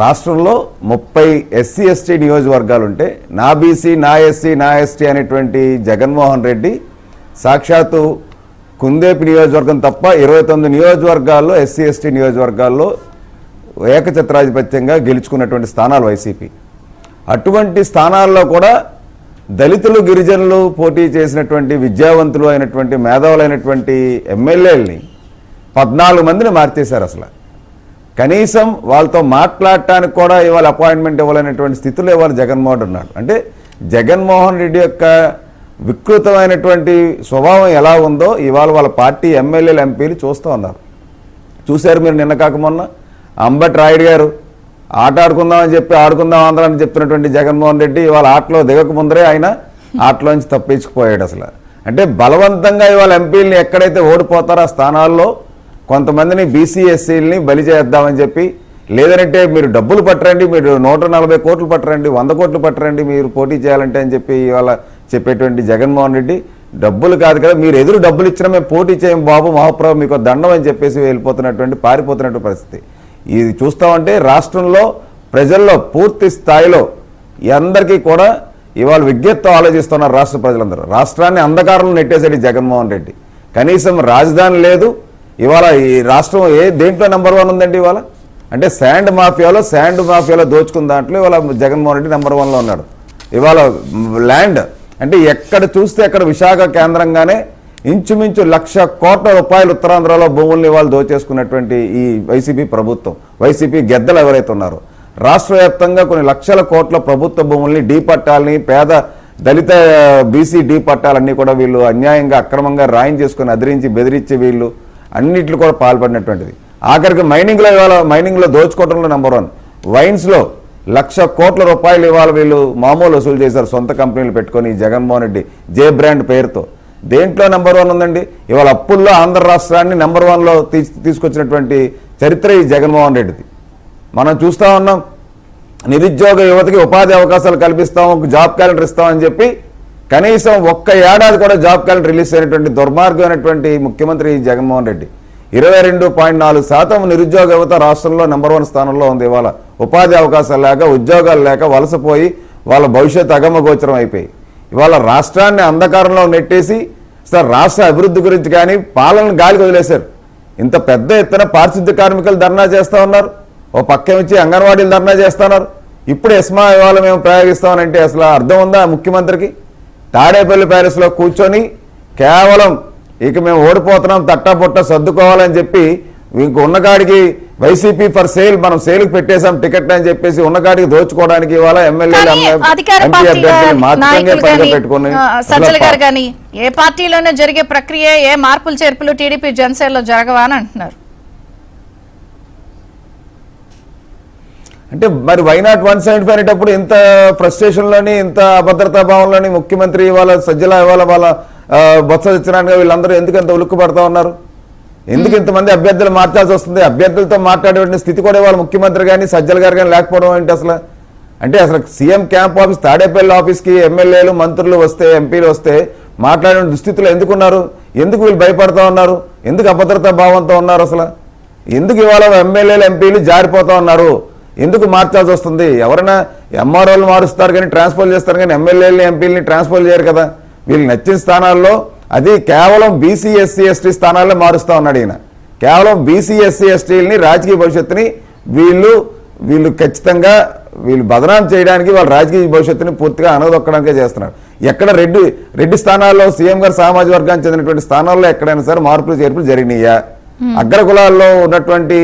రాష్ట్రంలో 30 ఎస్సీ ఎస్టీ నియోజకవర్గాలు ఉంటే నా బీసీ, నా ఎస్సీ, నా ఎస్టీ అనేటువంటి జగన్మోహన్ రెడ్డి సాక్షాత్తు కుందేపి నియోజకవర్గం తప్ప 29 నియోజకవర్గాల్లో, ఎస్సీ ఎస్టీ నియోజకవర్గాల్లో ఏకఛత్రాధిపత్యంగా గెలుచుకున్నటువంటి స్థానాలు వైసీపీ. అటువంటి స్థానాల్లో కూడా దళితులు, గిరిజనులు పోటీ చేసినటువంటి విద్యావంతులు అయినటువంటి, మేధావులైనటువంటి ఎమ్మెల్యేలని 14 మందిని మార్చేశారు. అసలు కనీసం వాళ్ళతో మాట్లాడటానికి కూడా ఇవాళ అపాయింట్మెంట్ ఇవ్వాలనేటువంటి స్థితిలో ఇవాళ జగన్మోహన్ ఉన్నాడు. అంటే జగన్మోహన్ రెడ్డి యొక్క వికృతమైనటువంటి స్వభావం ఎలా ఉందో ఇవాళ వాళ్ళ పార్టీ ఎమ్మెల్యేలు, ఎంపీలు చూస్తూ ఉన్నారు. చూశారు మీరు నిన్న కాక మొన్న అంబటి రాయుడు గారు ఆట ఆడుకుందామని చెప్పి ఆడుకుందాం ఆంధ్ర అని చెప్తున్నటువంటి జగన్మోహన్ రెడ్డి ఇవాళ ఆటలో దిగక ముందరే ఆయన ఆటలోంచి తప్పించుకుపోయాడు. అసలు అంటే బలవంతంగా ఇవాళ ఎంపీలని ఎక్కడైతే ఓడిపోతారో ఆ స్థానాల్లో కొంతమందిని బీసీ ఎస్సీలని బలి చేద్దామని చెప్పి, లేదంటే మీరు డబ్బులు పట్టరండి, మీరు 140 కోట్లు పట్టరండి, 100 కోట్లు పట్టరండి మీరు పోటీ చేయాలంటే అని చెప్పి ఇవాళ చెప్పేటువంటి జగన్మోహన్ రెడ్డి, డబ్బులు కాదు కదా, మీరు ఎదురు డబ్బులు ఇచ్చినా మేము పోటీ చేయం బాబు, మహాప్రభు మీకు దండం అని చెప్పేసి వెళ్ళిపోతున్నటువంటి, పారిపోతున్నటువంటి పరిస్థితి ఇది చూస్తామంటే రాష్ట్రంలో ప్రజల్లో పూర్తి స్థాయిలో అందరికీ కూడా ఇవాళ విజ్ఞప్తితో ఆలోచిస్తున్నారు రాష్ట్ర ప్రజలందరూ. రాష్ట్రాన్ని అంధకారంలో నెట్టేశాడు జగన్మోహన్ రెడ్డి. కనీసం రాజధాని లేదు. ఇవాళ ఈ రాష్ట్రం దేంట్లో నెంబర్ 1 ఉందండి ఇవాళ? అంటే శాండ్ మాఫియాలో దోచుకున్న దాంట్లో ఇవాళ జగన్మోహన్ రెడ్డి నెంబర్ 1లో ఉన్నాడు. ఇవాళ ల్యాండ్ అంటే ఎక్కడ చూస్తే అక్కడ విశాఖ కేంద్రంగానే ఇంచుమించు 1,00,000 కోట్ల రూపాయలు ఉత్తరాంధ్రలో భూముల్ని ఇవాళ దోచేసుకున్నటువంటి ఈ వైసీపీ ప్రభుత్వం, వైసీపీ గెద్దలు ఎవరైతే ఉన్నారో రాష్ట్ర వ్యాప్తంగా కొన్ని లక్షల కోట్ల ప్రభుత్వ భూముల్ని, డీ పట్టాలని, పేద దళిత బీసీ డీ పట్టాలన్నీ కూడా వీళ్ళు అన్యాయంగా అక్రమంగా రాయం చేసుకుని అదిరించి బెదిరించి వీళ్ళు అన్నిట్లు కూడా పాల్పడినటువంటిది. ఆఖరికి మైనింగ్లో దోచుకోవడంలో నెంబర్ 1, వైన్స్లో 1,00,000 కోట్ల రూపాయలు ఇవాళ వీళ్ళు మామూలు వసూలు చేశారు సొంత కంపెనీలు పెట్టుకొని జగన్మోహన్ రెడ్డి జే బ్రాండ్ పేరుతో. దేంట్లో నెంబర్ 1 ఉందండి? ఇవాళ అప్పుల్లో ఆంధ్ర రాష్ట్రాన్ని నెంబర్ 1లో తీసుకొచ్చినటువంటి చరిత్ర ఈ జగన్మోహన్ రెడ్డిది. మనం చూస్తూ ఉన్నాం. నిరుద్యోగ యువతకి ఉపాధి అవకాశాలు కల్పిస్తాం, జాబ్ క్యాలెండర్ ఇస్తామని చెప్పి కనీసం ఒక్క ఏడాది కూడా జాబ్ క్యాలెండర్ రిలీజ్ అయినటువంటి దుర్మార్గమైనటువంటి ముఖ్యమంత్రి జగన్మోహన్ రెడ్డి. 22.4% నిరుద్యోగ యువత రాష్ట్రంలో నెంబర్ 1 స్థానంలో ఉంది. ఇవాళ ఉపాధి అవకాశాలు లేక, ఉద్యోగాలు లేక వలసపోయి వాళ్ళ భవిష్యత్తు అగమగోచరం అయిపోయి ఇవాళ రాష్ట్రాన్ని అంధకారంలో నెట్టేసి సార్ రాష్ట్ర అభివృద్ధి గురించి కానీ పాలనను గాలికి వదిలేశారు. ఇంత పెద్ద ఎత్తున పారిశుద్ధ్య కార్మికులు ధర్నా చేస్తూ ఉన్నారు, ఓ పక్క వచ్చి అంగన్వాడీలు ధర్నా చేస్తున్నారు. ఇప్పుడు ఎస్మా ఇవాళ మేము ప్రయోగిస్తామనంటే అసలు అర్థం ఉందా ముఖ్యమంత్రికి? తాడేపల్లి ప్యాలెస్లో కూర్చొని కేవలం ఇక మేము ఓడిపోతున్నాం, తట్టాపుట్ట సర్దుకోవాలని చెప్పి ఇంక ఉన్నకాడికి వైసీపీ ఫర్ సేల్, మనం సేల్కి పెట్టేశాం టికెట్ అని చెప్పేసి ఉన్నకాడికి దోచుకోవడానికి ఇవాళ పెట్టుకుని సజ్జల గారు కానీ ఏ పార్టీలోనే జరిగే ప్రక్రియ, ఏ మార్పులు చేర్పులు టీడీపీ జనసేనలో జరగవా అని అంటున్నారు. అంటే మరి వైనాట్ 175 అనేటప్పుడు ఇంత ఫ్రస్ట్రేషన్లోని, ఇంత అభద్రతా భావంలోని ముఖ్యమంత్రి ఇవాళ సజ్జల, ఇవాళ వాళ్ళ బొత్స సత్యనారాయణ వీళ్ళందరూ ఎందుకు ఇంత ఉలుక్కు పడతా ఉన్నారు? ఎందుకు ఇంతమంది అభ్యర్థులు మార్చాల్సి వస్తుంది? అభ్యర్థులతో మాట్లాడే స్థితి కూడా ఇవాళ ముఖ్యమంత్రి కానీ సజ్జల గారు కానీ లేకపోవడం ఏంటి అసలు? అంటే అసలు సీఎం క్యాంప్ ఆఫీస్ తాడేపల్లి ఆఫీస్కి ఎమ్మెల్యేలు మంత్రులు వస్తే ఎంపీలు వస్తే మాట్లాడిన దుస్థితిలో ఎందుకున్నారు? ఎందుకు వీళ్ళు భయపడతా ఉన్నారు? ఎందుకు అభద్రతా భావంతో ఉన్నారు? అసలు ఎందుకు ఇవాళ ఎమ్మెల్యేలు ఎంపీలు జారిపోతా ఉన్నారు? ఎందుకు మార్చాల్సి వస్తుంది? ఎవరైనా ఎంఆర్ఓలు మారుస్తారు కానీ ట్రాన్స్ఫర్ చేస్తారు కానీ ఎమ్మెల్యేలని ఎంపీలని ట్రాన్స్ఫర్ చేయరు కదా. వీళ్ళు నచ్చిన స్థానాల్లో అది కేవలం బీసీ ఎస్సీ ఎస్టీ స్థానాల్లో మారుస్తా ఉన్నాడు ఈయన. కేవలం బీసీ ఎస్సీ ఎస్టీలని రాజకీయ భవిష్యత్తుని వీళ్ళు ఖచ్చితంగా వీళ్ళు బదనాం చేయడానికి వాళ్ళ రాజకీయ భవిష్యత్తుని పూర్తిగా అనదొక్కడానికే చేస్తున్నారు. ఎక్కడ రెడ్డి స్థానాల్లో సీఎం గారు సామాజిక వర్గానికి చెందినటువంటి స్థానాల్లో ఎక్కడైనా సరే మార్పులు చేర్పులు జరిగినాయా? అగ్ర కులాల్లో ఉన్నటువంటి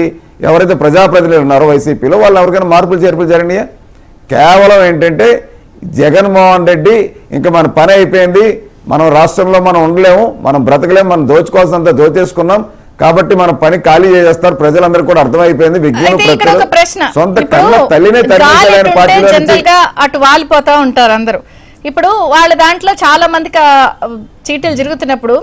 ఎవరైతే ప్రజాప్రతినిధులు ఉన్నారో వైసీపీలో వాళ్ళు ఎవరికైనా మార్పులు చేర్పులు జరిగినాయా? కేవలం ఏంటంటే జగన్మోహన్ రెడ్డి ఇంకా మన పని అయిపోయింది, మనం రాష్ట్రంలో మనం ఉండలేము, మనం బ్రతకలేము, మనం దోచుకోవాల్సినంత దోచేసుకున్నాం కాబట్టి మన పని ఖాళీ చేస్తారు, ప్రజలందరూ కూడా అర్థమైపోయింది. సొంత కన్న తల్లినే తల్లి పార్టీలో అటు వాలిపోతా ఉంటారు అందరూ. ఇప్పుడు వాళ్ళ దాంట్లో చాలా మందికి చీటీలు జరుగుతున్నప్పుడు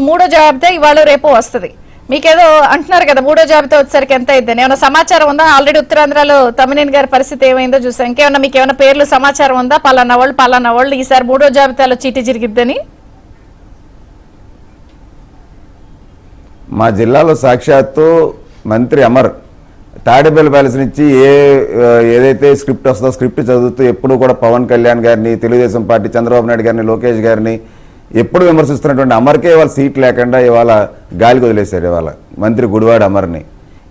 మూడో జాబితా ఇవాళ రేపు వస్తుంది. మీకేదో అంటున్నారు కదా మూడో జాబితా వచ్చేసరికి ఎంత అయిద్దని, ఏమైనా సమాచారం ఉందా? ఆల్రెడీ ఉత్తరాంధ్రలో తమ్మినేని గారి పరిస్థితి ఏమైందో చూసాం. ఇంకేమన్నా మీకు ఏమైనా పేర్లు సమాచారం ఉందా? పలానా వాళ్ళు ఈసారి మూడో జాబితాలో చీటీ జరిగిద్దని? మా జిల్లాలో సాక్షాత్తు మంత్రి అమర్ తాడేపల్లి ప్యాలెస్ నుంచి ఏదైతే స్క్రిప్ట్ వస్తుందో స్క్రిప్ట్ చదువుతూ ఎప్పుడు కూడా పవన్ కళ్యాణ్ గారిని, తెలుగుదేశం పార్టీ చంద్రబాబు నాయుడు గారిని, లోకేష్ గారిని ఎప్పుడు విమర్శిస్తున్నటువంటి అమర్కే ఇవాళ సీట్ లేకుండా ఇవాళ గాలికి వదిలేశారు. ఇవాళ మంత్రి గుడివాడ అమర్ని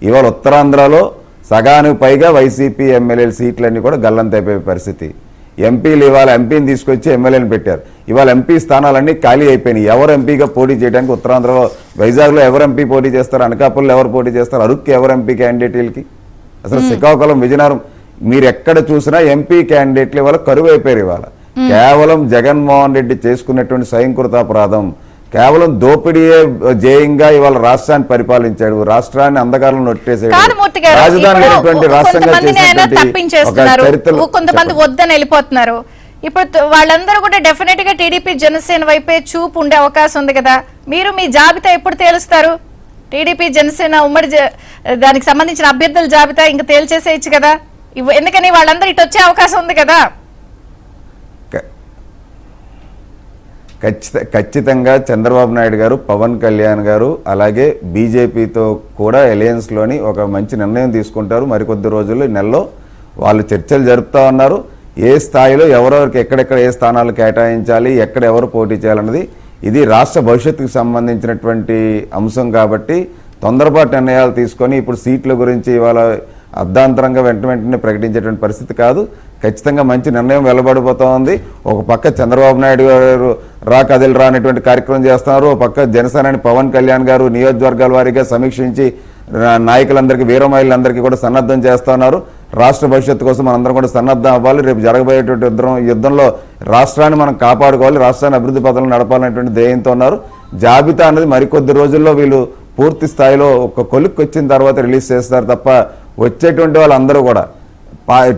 ఇవాళ ఉత్తరాంధ్రలో సగానికి పైగా వైసీపీ ఎమ్మెల్యేల సీట్లన్నీ కూడా గల్లంతైపోయే పరిస్థితి. ఎంపీలు ఇవాళ ఎంపీని తీసుకొచ్చి ఎమ్మెల్యేని పెట్టారు. ఇవాళ ఎంపీ స్థానాలన్నీ ఖాళీ అయిపోయినాయి. ఎవరు ఎంపీగా పోటీ చేయడానికి ఉత్తరాంధ్రలో వైజాగ్లో ఎవరు ఎంపీ పోటీ చేస్తారు? అనకాపల్లిలో ఎవరు పోటీ చేస్తారు? అరుక్కి ఎవరు ఎంపీ క్యాండిడేట్లకి? అసలు శ్రీకాకుళం, విజయనగరం మీరు ఎక్కడ చూసినా ఎంపీ క్యాండిడేట్లు ఇవాళ కరువు అయిపోయారు. ఇవాళ కేవలం జగన్మోహన్ రెడ్డి చేసుకున్నటువంటి స్వయంకృతాపరాధం, కేవలం దోపిడీయే జేయంగా ఇవాళ రాష్ట్రాన్ని పరిపాలించాడు, రాష్ట్రాన్ని అంధకారంలో నొట్టేసాడు. రాజధాని కొంతమంది వద్దని వెళ్ళిపోతున్నారు. ఇప్పుడు వాళ్ళందరూ కూడా డెఫినెట్ గా టీడీపీ జనసేన వైపే చూపు ఉండే అవకాశం ఉంది కదా. మీరు మీ జాబితా ఎప్పుడు తేలుస్తారు? టీడీపీ జనసేన ఉమ్మడి దానికి సంబంధించిన అభ్యర్థుల జాబితా ఇంకా తేల్చేసేయచ్చు కదా. ఎందుకని వాళ్ళందరూ ఇటు వచ్చే అవకాశం ఉంది కదా. ఖచ్చితంగా చంద్రబాబు నాయుడు గారు, పవన్ కళ్యాణ్ గారు అలాగే బీజేపీతో కూడా అలయన్స్లోని ఒక మంచి నిర్ణయం తీసుకుంటారు. మరికొద్ది రోజుల్లో నెలలో వాళ్ళు చర్చలు జరుపుతూ ఉన్నారు. ఏ స్థాయిలో ఎవరెవరికి ఎక్కడెక్కడ ఏ స్థానాలు కేటాయించాలి, ఎక్కడ ఎవరు పోటీ చేయాలన్నది ఇది రాష్ట్ర భవిష్యత్తుకు సంబంధించినటువంటి అంశం కాబట్టి తొందరపాటు నిర్ణయాలు తీసుకొని ఇప్పుడు సీట్ల గురించి ఇవాళ అర్ధాంతరంగా వెంటనే ప్రకటించేటువంటి పరిస్థితి కాదు. ఖచ్చితంగా మంచి నిర్ణయం వెలువడిపోతూ ఉంది. ఒక పక్క చంద్రబాబు నాయుడు గారు కదిలిరా అనేటువంటి కార్యక్రమం చేస్తున్నారు. ఒక పక్క జనసేనాని పవన్ కళ్యాణ్ గారు నియోజకవర్గాల వారీగా సమీక్షించి నాయకులందరికీ, వీరమహిళలందరికీ కూడా సన్నద్ధం చేస్తున్నారు. రాష్ట్ర భవిష్యత్తు కోసం మనందరం కూడా సన్నద్ధం అవ్వాలి. రేపు జరగబోయేటువంటి యుద్ధంలో రాష్ట్రాన్ని మనం కాపాడుకోవాలి, రాష్ట్రాన్ని అభివృద్ధి పథంలో నడపాలనేటువంటి ధ్యేయంతో ఉన్నారు. జాబితా అనేది మరికొద్ది రోజుల్లో వీళ్ళు పూర్తి స్థాయిలో ఒక కొలిక్కి వచ్చిన తర్వాత రిలీజ్ చేస్తారు తప్ప వచ్చేటువంటి వాళ్ళందరూ కూడా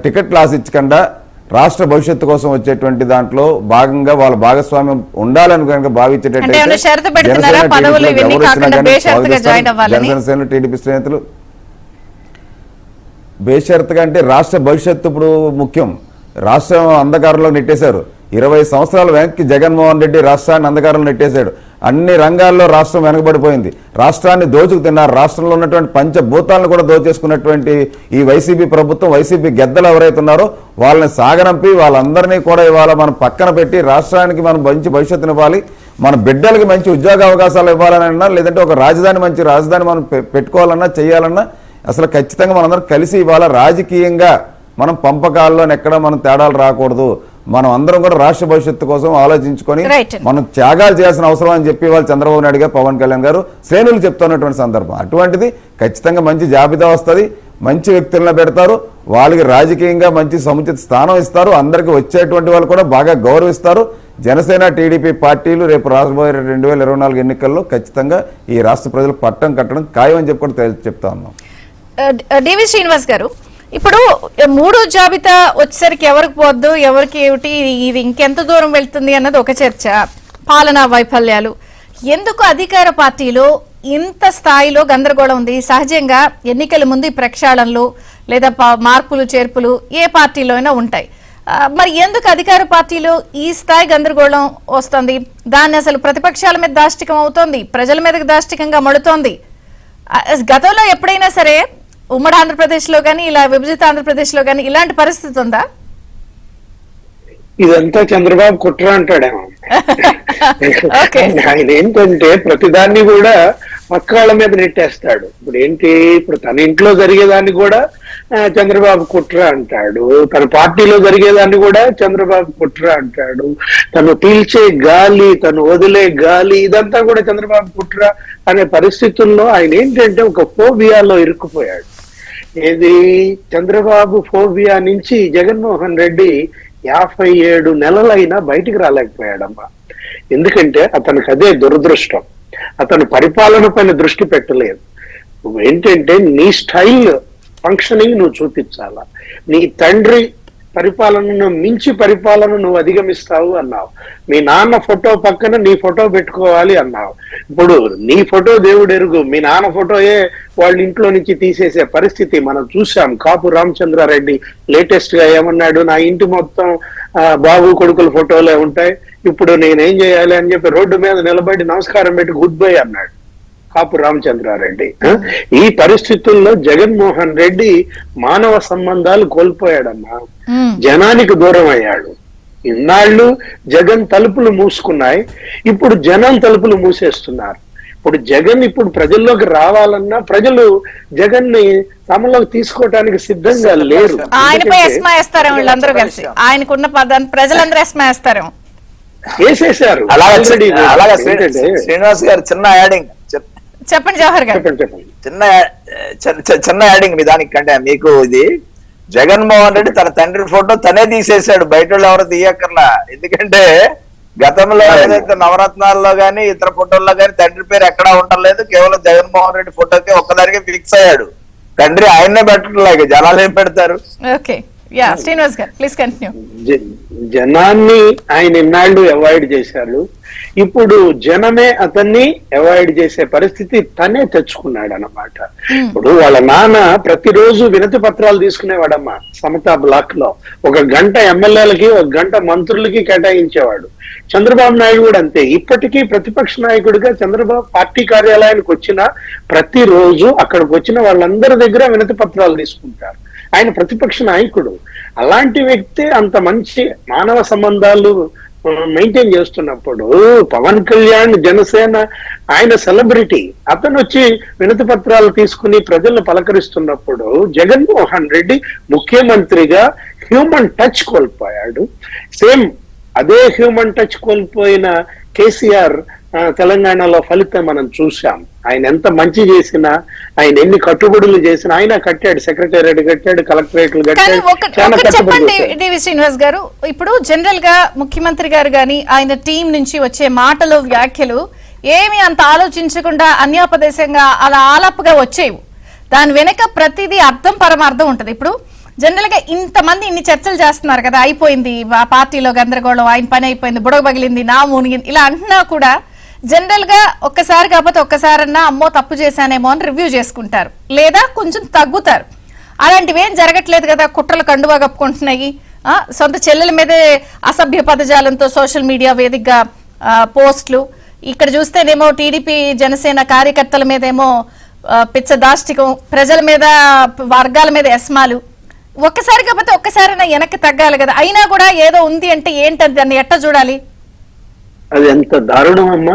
టికెట్లు ఆశించకుండా రాష్ట్ర భవిష్యత్తు కోసం వచ్చేటువంటి దాంట్లో భాగంగా వాళ్ళ భాగస్వామ్యం ఉండాలని కనుక భావించేటట్టు జనసేన టీడీపీ శ్రేణులు బేషరతుగా అంటే రాష్ట్ర భవిష్యత్తు ఇప్పుడు ముఖ్యం. రాష్ట్రం అంధకారంలో నెట్టేశారు. 20 సంవత్సరాల వెనక్కి జగన్మోహన్ రెడ్డి రాష్ట్రాన్ని అంధకారంలో నెట్టేశాడు. అన్ని రంగాల్లో రాష్ట్రం వెనకబడిపోయింది. రాష్ట్రాన్ని దోచుకు తిన్నారు. రాష్ట్రంలో ఉన్నటువంటి పంచభూతాలను కూడా దోచేసుకున్నటువంటి ఈ వైసీపీ ప్రభుత్వం, వైసీపీ గెద్దలు ఎవరైతే ఉన్నారో వాళ్ళని సాగనంపి వాళ్ళందరినీ కూడా ఇవాళ మనం పక్కన పెట్టి రాష్ట్రానికి మనం మంచి భవిష్యత్తుని ఇవ్వాలి, మన బిడ్డలకి మంచి ఉద్యోగ అవకాశాలు ఇవ్వాలన్నా, లేదంటే ఒక మంచి రాజధాని మనం పెట్టుకోవాలన్నా, చేయాలన్నా అసలు ఖచ్చితంగా మనందరం కలిసి ఇవాళ రాజకీయంగా మనం పంపకాల్లో ఎక్కడ మనం తేడాలు రాకూడదు. మనం అందరం కూడా రాష్ట్ర భవిష్యత్తు కోసం ఆలోచించుకొని మనం త్యాగాలు చేయాల్సిన అవసరం అని చెప్పి వాళ్ళు చంద్రబాబు నాయుడు గారు, పవన్ కళ్యాణ్ గారు శ్రేణులు చెప్తున్నటువంటి సందర్భం. అటువంటిది ఖచ్చితంగా మంచి జాబితా వస్తుంది, మంచి వ్యక్తులను పెడతారు, వాళ్ళకి రాజకీయంగా మంచి సముచిత స్థానం ఇస్తారు, అందరికీ వచ్చేటువంటి వాళ్ళు కూడా బాగా గౌరవిస్తారు. జనసేన టీడీపీ పార్టీలు రేపు రాబోయే 2024 ఎన్నికల్లో ఖచ్చితంగా ఈ రాష్ట్ర ప్రజలు పట్టం కట్టడం ఖాయం అని చెప్పి కూడా చెప్తా ఉన్నాం. డివి శ్రీనివాస్ గారు, ఇప్పుడు మూడో జాబితా వచ్చేసరికి ఎవరికి పోద్దు, ఎవరికి ఏమిటి, ఇది ఇంకెంత దూరం వెళ్తుంది అన్నది ఒక చర్చ. పాలనా వైఫల్యాలు, ఎందుకు అధికార పార్టీలో ఇంత స్థాయిలో గందరగోళం ఉంది? సహజంగా ఎన్నికల ముందు ఈ ప్రక్షాళనలు లేదా మార్పులు చేర్పులు ఏ పార్టీలో అయినా ఉంటాయి. మరి ఎందుకు అధికార పార్టీలో ఈ స్థాయి గందరగోళం వస్తుంది? దాన్ని అసలు ప్రతిపక్షాల మీద దాష్టికం అవుతోంది, ప్రజల మీదకి దాష్టికంగా మడుతోంది. గతంలో ఎప్పుడైనా సరే ఉమ్మడి ఆంధ్రప్రదేశ్లో కానీ ఇలా విభజిత ఆంధ్రప్రదేశ్లో కానీ ఇలాంటి పరిస్థితి ఉందా? ఇదంతా చంద్రబాబు కుట్ర అంటాడేమో. ఆయన ఏంటంటే ప్రతిదాన్ని కూడా పక్కాళ్ళ మీద నెట్టేస్తాడు. ఇప్పుడు ఏంటి, ఇప్పుడు తన ఇంట్లో జరిగేదాన్ని కూడా చంద్రబాబు కుట్ర అంటాడు, తన పార్టీలో జరిగేదాన్ని కూడా చంద్రబాబు కుట్ర అంటాడు, తను పీల్చే గాలి, తను వదిలే గాలి, ఇదంతా కూడా చంద్రబాబు కుట్ర అనే పరిస్థితుల్లో ఆయన ఏంటంటే ఒక ఫోబియాలో ఇరుక్కుపోయాడు. ఏది, చంద్రబాబు ఫోబియా నుంచి జగన్మోహన్ రెడ్డి 57 నెలలైనా బయటికి రాలేకపోయాడమ్మా. ఎందుకంటే అతనికి అదే దురదృష్టం, అతను పరిపాలన పైన దృష్టి పెట్టలేదు. ఏంటంటే నీ స్టైల్ ఫంక్షనింగ్ నువ్వు చూపించాలా, నీ తండ్రి పరిపాలనను మించి పరిపాలన నువ్వు అధిగమిస్తావు అన్నావు, మీ నాన్న ఫోటో పక్కన నీ ఫోటో పెట్టుకోవాలి అన్నావు. ఇప్పుడు నీ ఫోటో దేవుడు ఎరుగు, మీ నాన్న ఫోటోయే వాళ్ళ ఇంట్లో నుంచి తీసేసే పరిస్థితి మనం చూసాం. కాపు రామచంద్రారెడ్డి లేటెస్ట్ గా ఏమన్నాడు, నా ఇంటి మొత్తం బాబు కొడుకుల ఫోటోలే ఉంటాయి, ఇప్పుడు నేనేం చేయాలి అని చెప్పి రోడ్డు మీద నిలబడి నమస్కారం పెట్టి గుడ్ బై అన్నాడు కాపు రామచంద్రారెడ్డి. ఈ పరిస్థితుల్లో జగన్మోహన్ రెడ్డి మానవ సంబంధాలు కోల్పోయాడమ్మా, జనానికి దూరం అయ్యాడు. ఇన్నాళ్ళు జగన్ తలుపులు మూసుకున్నాయి, ఇప్పుడు జనం తలుపులు మూసేస్తున్నారు. ఇప్పుడు జగన్ ఇప్పుడు ప్రజల్లోకి రావాలన్నా ప్రజలు జగన్ ని తమలోకి తీసుకోవటానికి సిద్ధంగా లేరు. ఆయనపై ఎస్మాయిస్తారు వీళ్ళందరూ కలిసి, ఆయనకున్న పదాన్ని ప్రజలందరూ ఎస్మాయిస్తారు, వేసేశారు. శ్రీనివాస్ గారు చిన్న యాడింగ్ చెప్పండి జవహర్ గారు. చిన్న యాడింగ్ మీ దానికంటే మీకు ఇది జగన్మోహన్ రెడ్డి తన తండ్రి ఫోటో తనే తీసేశాడు, బయట వాళ్ళు ఎవరు తీయక్కర్లా. ఎందుకంటే గతంలో ఏదైతే నవరత్నాల్లో గానీ ఇతర ఫోటోల్లో గానీ తండ్రి పేరు ఎక్కడా ఉండలేదు, కేవలం జగన్మోహన్ రెడ్డి ఫోటోకి ఒక్కదానికి ఫిక్స్ అయ్యాడు. తండ్రి ఆయన్నే పెట్టట్లేదు, జనాలు ఏం పెడతారు? శ్రీనివాస్ గారు ప్లీజ్ కంటిన్యూ. జనాన్ని ఆయన ఇన్నాళ్ళు అవాయిడ్ చేశారు, ఇప్పుడు జనమే అతన్ని అవాయిడ్ చేసే పరిస్థితి తనే తెచ్చుకున్నాడు అన్నమాట. ఇప్పుడు వాళ్ళ నాన్న ప్రతిరోజు వినతి పత్రాలు తీసుకునేవాడమ్మా సమతా బ్లాక్ లో. 1 గంట ఎమ్మెల్యేలకి 1 గంట మంత్రులకి కేటాయించేవాడు. చంద్రబాబు నాయుడు కూడా అంతే. ఇప్పటికీ ప్రతిపక్ష నాయకుడిగా చంద్రబాబు పార్టీ కార్యాలయానికి వచ్చిన ప్రతిరోజు అక్కడికి వచ్చిన వాళ్ళందరి దగ్గర వినతి పత్రాలు తీసుకుంటారు. ఆయన ప్రతిపక్ష నాయకుడు. అలాంటి వ్యక్తి అంత మంచి మానవ సంబంధాలు మెయింటైన్ చేస్తున్నప్పుడు పవన్ కళ్యాణ్ జనసేన ఆయన సెలబ్రిటీ, అతను వచ్చి వినతి పత్రాలు తీసుకుని ప్రజలను పలకరిస్తున్నప్పుడు జగన్మోహన్ రెడ్డి ముఖ్యమంత్రిగా హ్యూమన్ టచ్ కోల్పోయాడు. సేమ్ అదే హ్యూమన్ టచ్ కోల్పోయిన కేసీఆర్ తెలంగాణలో ఫలితం మనం చూసాం. ఆయన ఎంత మంచి చేసినా, ఆయన ఎన్ని కట్టుబడులు చేసినా, ఆయన కట్టాడు, సెక్రటేరియట్ కట్టాడు, కలెక్టరేట్లు కట్టాడు. చెప్పండి శ్రీనివాస్ గారు, ఇప్పుడు జనరల్ గా ముఖ్యమంత్రి గారు గాని ఆయన టీం నుంచి వచ్చే మాటలు వ్యాఖ్యలు ఏమి అంత ఆలోచించకుండా అన్యాపదేశంగా అలా ఆలాపుగా వచ్చేవి. దాని వెనక ప్రతిదీ అర్థం పరమార్థం ఉంటది. ఇప్పుడు జనరల్ గా ఇంతమంది ఇన్ని చర్చలు చేస్తున్నారు కదా, అయిపోయింది పార్టీలో గందరగోళం, ఆయన పని అయిపోయింది, బుడగ పగిలింది, నా మునిగింది, ఇలా అంటున్నా కూడా జనరల్ గా ఒక్కసారి కాకపోతే ఒక్కసారన్నా అమ్మో తప్పు చేశానేమో అని రివ్యూ చేసుకుంటారు, లేదా కొంచెం తగ్గుతారు. అలాంటివి ఏం జరగట్లేదు కదా, కుట్రలు కండువా కప్పుకుంటున్నాయి. సొంత చెల్లెల మీదే అసభ్య పదజాలంతో సోషల్ మీడియా వేదికగా పోస్టులు, ఇక్కడ చూస్తేనేమో టీడీపీ జనసేన కార్యకర్తల మీదేమో పిచ్చ దాష్టికం, ప్రజల మీద వర్గాల మీద ఎస్మాలు. ఒక్కసారి కాకపోతే ఒక్కసారైనా వెనక్కి తగ్గాలి కదా, అయినా కూడా ఏదో ఉంది అంటే ఏంటంటే దాన్ని ఎట్ట చూడాలి? అది ఎంత దారుణం అమ్మా.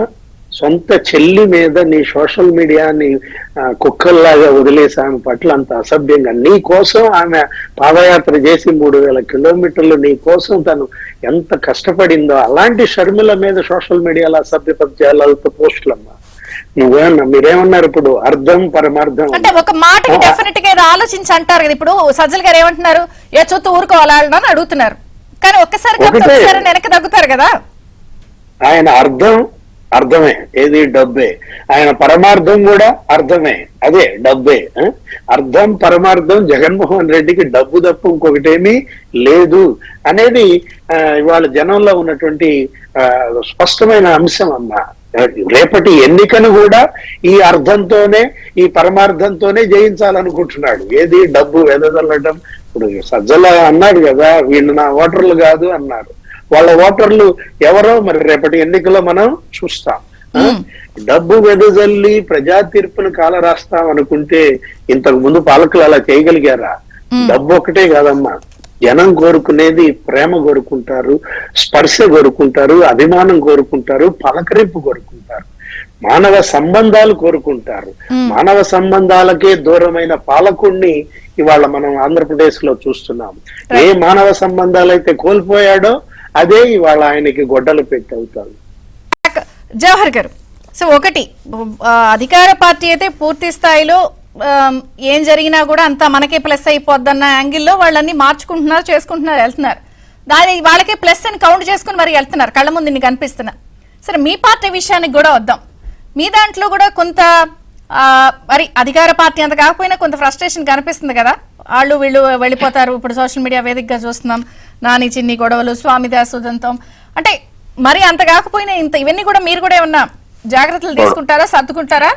సొంత చెల్లి మీద నీ సోషల్ మీడియాని కుక్కల్లాగా వదిలేసి ఆమె పట్ల అంత అసభ్యంగా, నీ కోసం ఆమె పాదయాత్ర చేసి 3000 కిలోమీటర్లు నీ కోసం తను ఎంత కష్టపడిందో, అలాంటి షర్మిల మీద సోషల్ మీడియాలో అసభ్య పద్యాలతో పోస్టులమ్మా. నువ్వేమన్నా మీరేమన్నారు ఇప్పుడు, అర్థం పరమార్థం అంటే ఒక మాట డెఫినెట్ గా ఆలోచించి అంటారు కదా. ఇప్పుడు సజ్జల్ గారు ఏమంటున్నారు, ఏ చొత్తు ఊరుకోవాలని అడుగుతున్నారు, కానీ ఒక్కసారి వెనక్కి తగ్గుతారు కదా. ఆయన అర్థమే, ఏది డబ్బే. ఆయన పరమార్థం కూడా అర్థమే, అదే డబ్బే. అర్థం పరమార్థం జగన్మోహన్ రెడ్డికి డబ్బు తప్ప ఇంకొకటేమీ లేదు అనేది ఇవాళ జనంలో ఉన్నటువంటి స్పష్టమైన అంశం అమ్మా. రేపటి ఎన్నికను కూడా ఈ అర్థంతోనే, ఈ పరమార్థంతోనే జయించాలనుకుంటున్నాడు. ఏది డబ్బు వెదజల్లడం. ఇప్పుడు సజ్జల అన్నాడు కదా, వీళ్ళు నా ఓటర్లు కాదు అన్నారు. వాళ్ళ ఓటర్లు ఎవరో మరి రేపటి ఎన్నికల్లో మనం చూస్తాం. డబ్బు వెదజల్లి ప్రజా తీర్పును కాల రాస్తాం అనుకుంటే ఇంతకు ముందు పాలకులు అలా చేయగలిగారా? డబ్బు ఒకటే కాదమ్మా, జనం కోరుకునేది ప్రేమ కోరుకుంటారు, స్పర్శ కోరుకుంటారు, అభిమానం కోరుకుంటారు, పలకరింపు కోరుకుంటారు, మానవ సంబంధాలు కోరుకుంటారు. మానవ సంబంధాలకే దూరమైన పాలకుణ్ణి ఇవాళ మనం ఆంధ్రప్రదేశ్ లో చూస్తున్నాం. ఏ మానవ సంబంధాలు అయితే కోల్పోయాడో అదే ఇవాళ ఆయనకి గొడ్డలు పెట్టి అవుతాడు. జవహర్ గారు, సో ఒకటి అధికార పార్టీ అయితే పూర్తి స్థాయిలో ఏం జరిగినా కూడా అంతా మనకే ప్లస్ అయిపోద్దన్న యాంగిల్లో వాళ్ళని మార్చుకుంటున్నారు, చేసుకుంటున్నారు, వెళ్తున్నారు. దాని వాళ్ళకే ప్లస్ అని కౌంట్ చేసుకుని మరి వెళ్తున్నారు, కళ్ళ ముందు ఇన్ని కనిపిస్తున్నా. సరే, మీ పార్టీ విషయానికి కూడా వద్దాం. మీ దాంట్లో కూడా కొంత మరి అధికార పార్టీ అంత కాకపోయినా కొంత ఫ్రస్ట్రేషన్ కనిపిస్తుంది కదా. వాళ్ళు వీళ్ళు వెళ్ళిపోతారు. ఇప్పుడు సోషల్ మీడియా వేదికగా చూస్తున్నాం, నాని చిన్ని గొడవలు, స్వామిదాస్ ఉదంతం. అంటే మరి అంత కాకపోయినా ఇంత ఇవన్నీ కూడా మీరు కూడా ఏమన్నా జాగ్రత్తలు తీసుకుంటారా, సర్దుకుంటారా?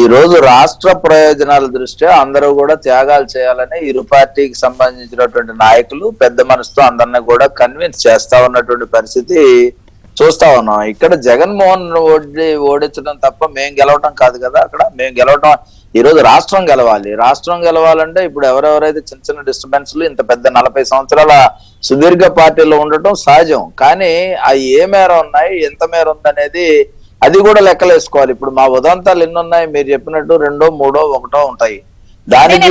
ఈ రోజు రాష్ట్ర ప్రయోజనాల దృష్ట్యా అందరూ కూడా త్యాగాలు చేయాలని ఇరు పార్టీకి సంబంధించినటువంటి నాయకులు పెద్ద మనసుతో అందరినీ కూడా కన్విన్స్ చేస్తా ఉన్నటువంటి పరిస్థితి చూస్తా ఉన్నాం. ఇక్కడ జగన్మోహన్ ఓడించడం తప్ప మేం గెలవటం కాదు కదా. అక్కడ మేం గెలవటం, ఈ రోజు రాష్ట్రం గెలవాలి. రాష్ట్రం గెలవాలంటే ఇప్పుడు ఎవరెవరైతే చిన్న చిన్న డిస్టర్బెన్స్లు ఇంత పెద్ద 40 సంవత్సరాల సుదీర్ఘ పార్టీలో ఉండటం సహజం. కానీ అవి ఏ మేర ఉన్నాయి, ఎంత మేర ఉందనేది అది కూడా లెక్కలేసుకోవాలి. ఇప్పుడు మా ఉదంతాలు ఎన్ని ఉన్నాయి, మీరు చెప్పినట్టు 2, 3, 1 ఉంటాయి. దానికి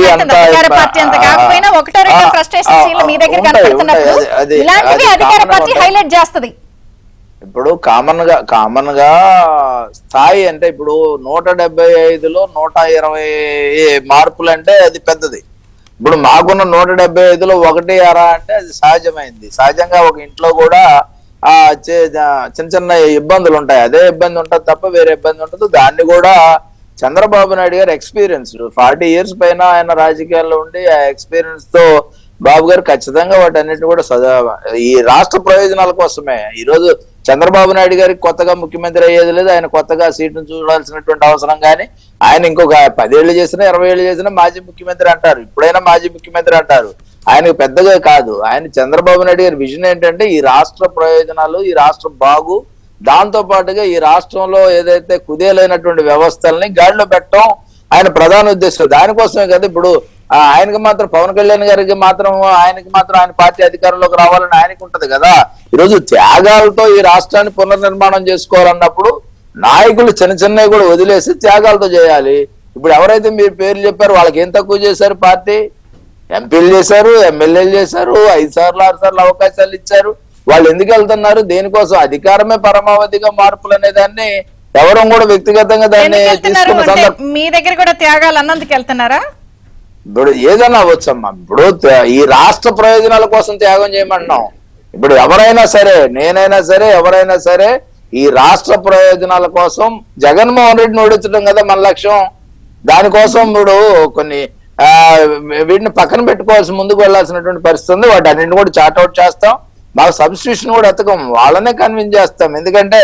ఇప్పుడు కామన్ గా స్థాయి అంటే ఇప్పుడు 175లో 120 మార్పులు అంటే అది పెద్దది. ఇప్పుడు మాకున్న 175లో 1 అంటే అది సహజమైంది. సహజంగా ఒక ఇంట్లో కూడా చిన్న చిన్న ఇబ్బందులు ఉంటాయి. అదే ఇబ్బంది ఉంటుంది తప్ప వేరే ఇబ్బంది ఉంటుంది. దాన్ని కూడా చంద్రబాబు నాయుడు గారు ఎక్స్పీరియన్స్ 40 years పైన ఆయన రాజకీయాల్లో ఉండి ఆ ఎక్స్పీరియన్స్ తో బాబు గారు ఖచ్చితంగా వాటన్నిటిని కూడా ఈ రాష్ట్ర ప్రయోజనాల కోసమే. ఈ రోజు చంద్రబాబు నాయుడు గారికి కొత్తగా ముఖ్యమంత్రి అయ్యేది లేదు. ఆయన కొత్తగా సీటును చూడాల్సినటువంటి అవసరం కానీ, ఆయన ఇంకొక 10 ఏళ్ళు చేసినా 20 ఏళ్ళు చేసినా మాజీ ముఖ్యమంత్రి అంటారు. ఇప్పుడైనా మాజీ ముఖ్యమంత్రి అంటారు. ఆయనకు పెద్దగా కాదు. ఆయన చంద్రబాబు నాయుడు గారి విజన్ ఏంటంటే ఈ రాష్ట్ర ప్రయోజనాలు, ఈ రాష్ట్ర బాగు, దాంతో పాటుగా ఈ రాష్ట్రంలో ఏదైతే కుదేలైనటువంటి వ్యవస్థల్ని గాడిలో పెట్టడం ఆయన ప్రధాన ఉద్దేశం. దానికోసమే కదా ఇప్పుడు ఆయనకి మాత్రం పవన్ కళ్యాణ్ గారికి మాత్రం ఆయన పార్టీ అధికారంలోకి రావాలని ఆయనకు ఉంటది కదా. ఈరోజు త్యాగాలతో ఈ రాష్ట్రాన్ని పునర్నిర్మాణం చేసుకోవాలన్నప్పుడు నాయకులు చిన్న చిన్నవి కూడా వదిలేసి త్యాగాలతో చేయాలి. ఇప్పుడు ఎవరైతే మీరు పేర్లు చెప్పారు వాళ్ళకి ఏం తక్కువ చేశారు? పార్టీ ఎంపీలు చేశారు, ఎమ్మెల్యేలు చేశారు, 5 సార్లు 6 సార్లు అవకాశాలు ఇచ్చారు. వాళ్ళు ఎందుకు వెళ్తున్నారు? దేనికోసం? అధికారమే పరమావధిగా మార్పులు అనే దాన్ని ఎవరూ కూడా వ్యక్తిగతంగా దాన్ని తీసుకున్న మీ దగ్గర కూడా త్యాగాలు అన్నందుకు వెళ్తున్నారా? ఇప్పుడు ఏదైనా అవ్వచ్చమ్మా. ఇప్పుడు ఈ రాష్ట్ర ప్రయోజనాల కోసం త్యాగం చేయమంటున్నాం. ఇప్పుడు ఎవరైనా సరే, నేనైనా సరే, ఎవరైనా సరే ఈ రాష్ట్ర ప్రయోజనాల కోసం జగన్మోహన్ రెడ్డిని ఓడించడం కదా మన లక్ష్యం. దానికోసం ఇప్పుడు కొన్ని వీటిని పక్కన పెట్టుకోవాల్సి ముందుకు వెళ్లాల్సినటువంటి పరిస్థితి ఉంది. వాటి అన్నింటిని కూడా చార్ట్అవుట్ చేస్తాం. మాకు సబ్స్టిట్యూషన్ కూడా ఎత్తకం, వాళ్ళనే కన్విన్స్ చేస్తాం. ఎందుకంటే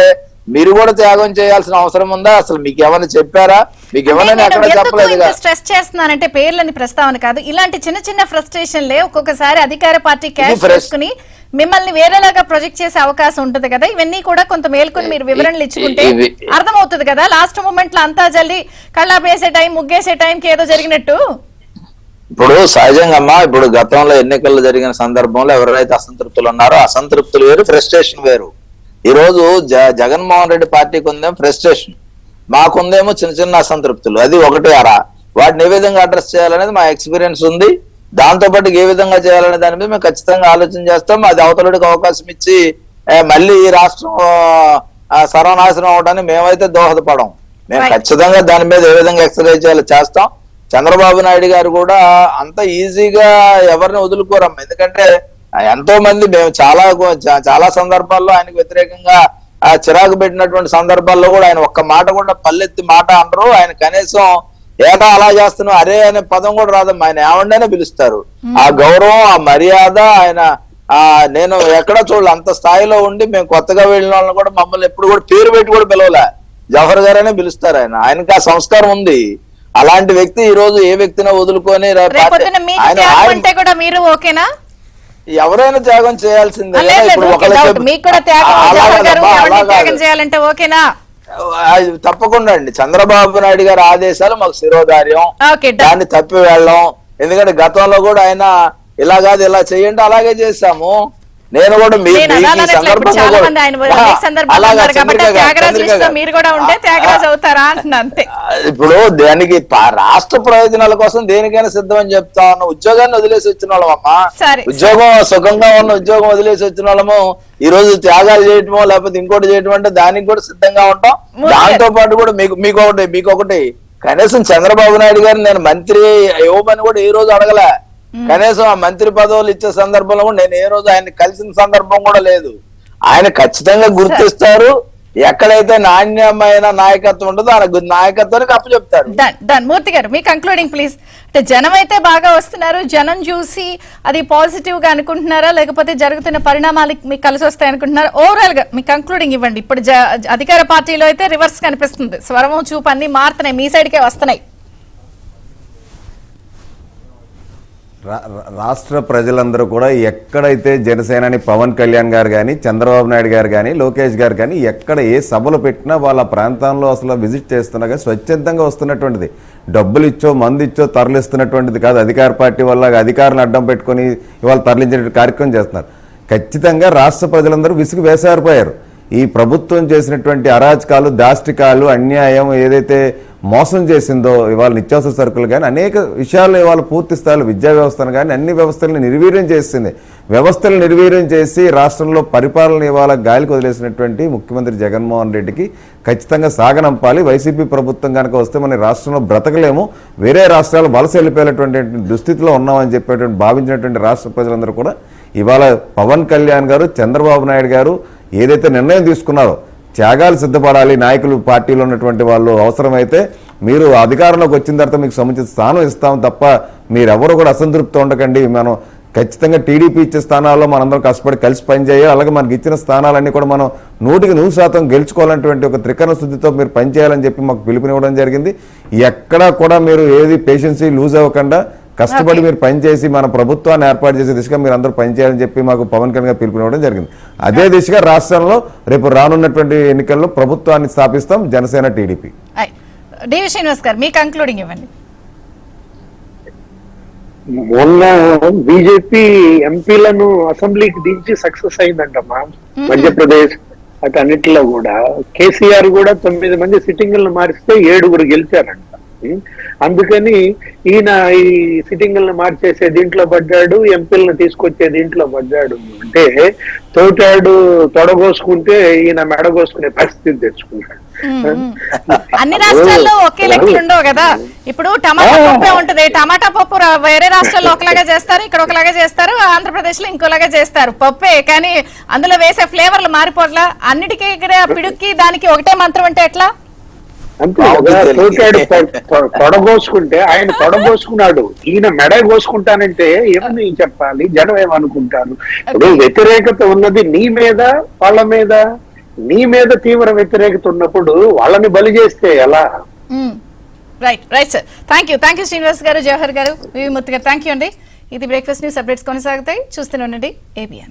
మీరు కూడా త్యాగం చేయాల్సిన అవసరం ఉందా? అసలు మీకు ఏమైనా చెప్పారా? మీకు ఏమైనా ఎక్కడ చెప్పలేదు. స్ట్రెస్ చేస్తున్నానంటే పేర్లని ప్రస్తావన కాదు, ఇలాంటి చిన్న చిన్న ఫ్రస్ట్రేషన్లే ఒక్కొక్కసారి అధికార పార్టీ క్యాష్ చేసుకుని మిమ్మల్ని వేరేలాగా ప్రొజెక్ట్ చేసే అవకాశం ఉంటుంది కదా. ఇవన్నీ కూడా కొంత మేల్కొని మీరు వివరణలు ఇచ్చుకుంటే అర్థమవుతుంది కదా. లాస్ట్ మూమెంట్ లో అంతా జల్లి కళ్ళాపేసే టైం, ముగ్గేసే టైంకి ఏదో జరిగినట్టు. ఇప్పుడు సహజంగా అమ్మా, ఇప్పుడు గతంలో ఎన్నికల్లో జరిగిన సందర్భంలో ఎవరైతే అసంతృప్తులు ఉన్నారో అసంతృప్తులు వేరు, ఫ్రస్ట్రేషన్ వేరు. ఈ రోజు జగన్మోహన్ రెడ్డి పార్టీకి ఉందేమో ఫ్రస్ట్రేషన్, మాకుందేమో చిన్న చిన్న అసంతృప్తులు. అది 1 వాటిని ఏ విధంగా అడ్రస్ చేయాలనేది మా ఎక్స్పీరియన్స్ ఉంది. దాంతో పాటు ఏ విధంగా చేయాలనే దాని మీద మేము ఖచ్చితంగా ఆలోచన చేస్తాం. అది అవతలడికి అవకాశం ఇచ్చి మళ్ళీ ఈ రాష్ట్రం సర్వనాశనం అవడానికి మేమైతే దోహదపడం. మేము ఖచ్చితంగా దాని మీద ఏ విధంగా ఎక్సర్సైజ్ చేయాలో చేస్తాం. చంద్రబాబు నాయుడు గారు కూడా అంత ఈజీగా ఎవరిని వదులుకోరమ్మా. ఎందుకంటే ఎంతో మంది మేము చాలా సందర్భాల్లో ఆయనకు వ్యతిరేకంగా చిరాకు పెట్టినటువంటి సందర్భాల్లో కూడా ఆయన ఒక్క మాట కూడా పల్లెత్తి మాట అనరు. ఆయన కనీసం ఏటా అలా చేస్తున్నావు అరే అనే పదం కూడా రాదమ్మా. ఆయన ఏమండైనా పిలుస్తారు. ఆ గౌరవం, ఆ మర్యాద, ఆయన నేను ఎక్కడ చూడలే అంత స్థాయిలో ఉండి మేము కొత్తగా వెళ్ళిన వాళ్ళని కూడా మమ్మల్ని ఎప్పుడు కూడా పేరు పెట్టి కూడా పిలవలే. జవహర్ గారనే పిలుస్తారు. ఆయనకి ఆ సంస్కారం ఉంది. అలాంటి వ్యక్తి ఈ రోజు ఏ వ్యక్తినో వదులుకొని మీరు ఓకేనా? ఎవరైనా త్యాగం చేయాల్సిందే. తప్పకుండా అండి. చంద్రబాబు నాయుడు గారి ఆదేశాలు మాకు శిరోధార్యం. దాన్ని తప్పి వెళ్ళాం. ఎందుకంటే గతంలో కూడా ఆయన ఇలా కాదు ఇలా చేయండి అలాగే చేశాము. నేను కూడా ఇప్పుడు దానికి రాష్ట్ర ప్రయోజనాల కోసం దేనికైనా సిద్ధమని చెప్తా ఉన్నాం. ఉద్యోగాన్ని వదిలేసి వచ్చిన వాళ్ళం అమ్మా. ఉద్యోగం సుఖంగా ఉన్న ఉద్యోగం వదిలేసి వచ్చిన వాళ్ళము ఈ రోజు త్యాగాలు చేయటమో లేకపోతే ఇంకోటి చేయటం అంటే దానికి కూడా సిద్ధంగా ఉంటాం. దాంతో పాటు కూడా మీకొకటి కనీసం చంద్రబాబు నాయుడు గారిని నేను మంత్రి ఇవ్వమని కూడా ఏ రోజు అడగలే. కనీసం ఆ మంత్రి పదవులు ఇచ్చే సందర్భంలో కూడా నేను ఏ రోజు ఆయన కలిసిన సందర్భం కూడా లేదు. ఆయన ఖచ్చితంగా గుర్తిస్తారు. ఎక్కడైతే నాణ్యమైన నాయకత్వం ఉంటుందో ఆ నాయకత్వానికి అప్పచెప్తారు. మూర్తి గారు మీ కంక్లూడింగ్ ప్లీజ్. అంటే జనం అయితే బాగా వస్తున్నారు. జనం చూసి అది పాజిటివ్ గా అనుకుంటున్నారా లేకపోతే జరుగుతున్న పరిణామాలు మీకు కలిసి వస్తాయి అనుకుంటున్నారా? ఓవరాల్ గా మీ కంక్లూడింగ్ ఇవ్వండి. ఇప్పుడు అధికార పార్టీలో అయితే రివర్స్ కనిపిస్తుంది. స్వరము చూపు అన్ని మారుతున్నాయి, మీ సైడ్కే వస్తున్నాయి. రాష్ట్ర ప్రజలందరూ కూడా ఎక్కడైతే జనసేనాని పవన్ కళ్యాణ్ గారు కానీ చంద్రబాబు నాయుడు గారు కానీ లోకేష్ గారు కానీ ఎక్కడ ఏ సభలు పెట్టినా వాళ్ళ ప్రాంతంలో అసలు విజిట్ చేస్తున్నా కానీ స్వచ్ఛందంగా వస్తున్నటువంటిది. డబ్బులు ఇచ్చో మందు ఇచ్చో తరలిస్తున్నటువంటిది కాదు. అధికార పార్టీ వల్ల అధికారులను అడ్డం పెట్టుకొని ఇవాళ తరలించే కార్యక్రమం చేస్తున్నారు. ఖచ్చితంగా రాష్ట్ర ప్రజలందరూ విసుగు వేసారిపోయారు. ఈ ప్రభుత్వం చేసినటువంటి అరాచకాలు, దాష్టికాలు, అన్యాయం ఏదైతే మోసం చేసిందో ఇవాళ నిత్యావసర సరుకులు కానీ అనేక విషయాలు ఇవాళ పూర్తి స్థాయిలో విద్యా వ్యవస్థను కానీ అన్ని వ్యవస్థలను నిర్వీర్యం చేసింది. వ్యవస్థలను నిర్వీర్యం చేసి రాష్ట్రంలో పరిపాలన ఇవాళ గాలికి వదిలేసినటువంటి ముఖ్యమంత్రి జగన్మోహన్ రెడ్డికి ఖచ్చితంగా సాగనంపాలి. వైసీపీ ప్రభుత్వం కనుక వస్తే మన రాష్ట్రంలో బ్రతకలేము, వేరే రాష్ట్రాలు వలస వెళ్ళిపోయేటువంటి దుస్థితిలో ఉన్నామని చెప్పేటువంటి భావించినటువంటి రాష్ట్ర ప్రజలందరూ కూడా ఇవాళ పవన్ కళ్యాణ్ గారు చంద్రబాబు నాయుడు గారు ఏదైతే నిర్ణయం తీసుకున్నారో త్యాగాలు సిద్ధపడాలి. నాయకులు పార్టీలో ఉన్నటువంటి వాళ్ళు అవసరమైతే మీరు అధికారంలోకి వచ్చిన తర్వాత మీకు సముచిత స్థానం ఇస్తాం తప్ప మీరెవరు కూడా అసంతృప్తి ఉండకండి. మనం ఖచ్చితంగా టీడీపీ ఇచ్చే స్థానాల్లో మనందరం కష్టపడి కలిసి పనిచేయాలి. అలాగే మనకి ఇచ్చిన స్థానాలన్నీ కూడా మనం 100% గెలుచుకోవాలన్నటువంటి ఒక త్రికరణ శుద్ధితో మీరు పనిచేయాలని చెప్పి మాకు పిలుపునివ్వడం జరిగింది. ఎక్కడా కూడా మీరు ఏది పేషెన్సీ లూజ్ అవ్వకుండా కష్టపడి మీరు పనిచేసి మన ప్రభుత్వాన్ని ఏర్పాటు చేసే దిశగా మీరు అందరూ పనిచేయాలని చెప్పి మాకు పవన్ కళ్యాణ్ గారు పిలుపునివ్వడం జరిగింది. అదే దిశగా రాష్ట్రంలో రేపు రానున్నటువంటి ఎన్నికల్లో ప్రభుత్వాన్ని స్థాపిస్తాం జనసేన టీడీపీ. శ్రీనివాస్ గారు మీ కంక్లూడింగ్ ఇవ్వండి. మొన్న బీజేపీ ఎంపీలను అసెంబ్లీకి దించి సక్సెస్ అయిందంటమ్మా మధ్యప్రదేశ్ అన్నిటిలో కూడా. కేసీఆర్ కూడా 9 మంది సిట్టింగులను మారిస్తే 7 గెలిచారంట. అందుకని ఈయన ఈ సిట్టింగులను మార్చేసే దీంట్లో పడ్డాడు, ఎంపీలను తీసుకొచ్చే దీంట్లో పడ్డాడు. అంటే తోటాడు తొడగోసుకుంటే ఈయన మెడగోసుకునే పరిస్థితి తెచ్చుకున్నాడు. అన్ని రాష్ట్రాల్లో ఒకే లెక్కలు ఉండవు కదా. ఇప్పుడు టమాటా పప్పు ఉంటది, టమాటా పప్పు వేరే రాష్ట్రాల్లో ఒకలాగా చేస్తారు, ఇక్కడ ఒకలాగా చేస్తారు, ఆంధ్రప్రదేశ్ లో ఇంకోలాగా చేస్తారు. పప్పే కానీ అందులో వేసే ఫ్లేవర్లు మారిపోట్లా. అన్నిటికీ ఇక్కడ పిడుక్కి దానికి ఒకటే మంత్రం అంటే ఎట్లా? అంతే కదా. తోటాడు తొడగోసుకుంటే ఆయన తొడగోసుకున్నాడు, ఈయన మెడ కోసుకుంటానంటే ఏమని చెప్పాలి? జనం ఏమనుకుంటారు? ఇప్పుడు వ్యతిరేకత ఉన్నది నీ మీద వాళ్ళ మీద. నీ మీద తీవ్ర వ్యతిరేకత ఉన్నప్పుడు వాళ్ళని బలి చేస్తే ఎలా? Right right sir. Thank you Srinivas గారు, జవహర్ గారు, వివి మూర్తి గారు, థ్యాంక్ యూ అండి. ఇది బ్రేక్ఫాస్ట్ న్యూస్ అప్డేట్స్ కొనసాగుతాయి. చూస్తూనే ఉండండి ABN.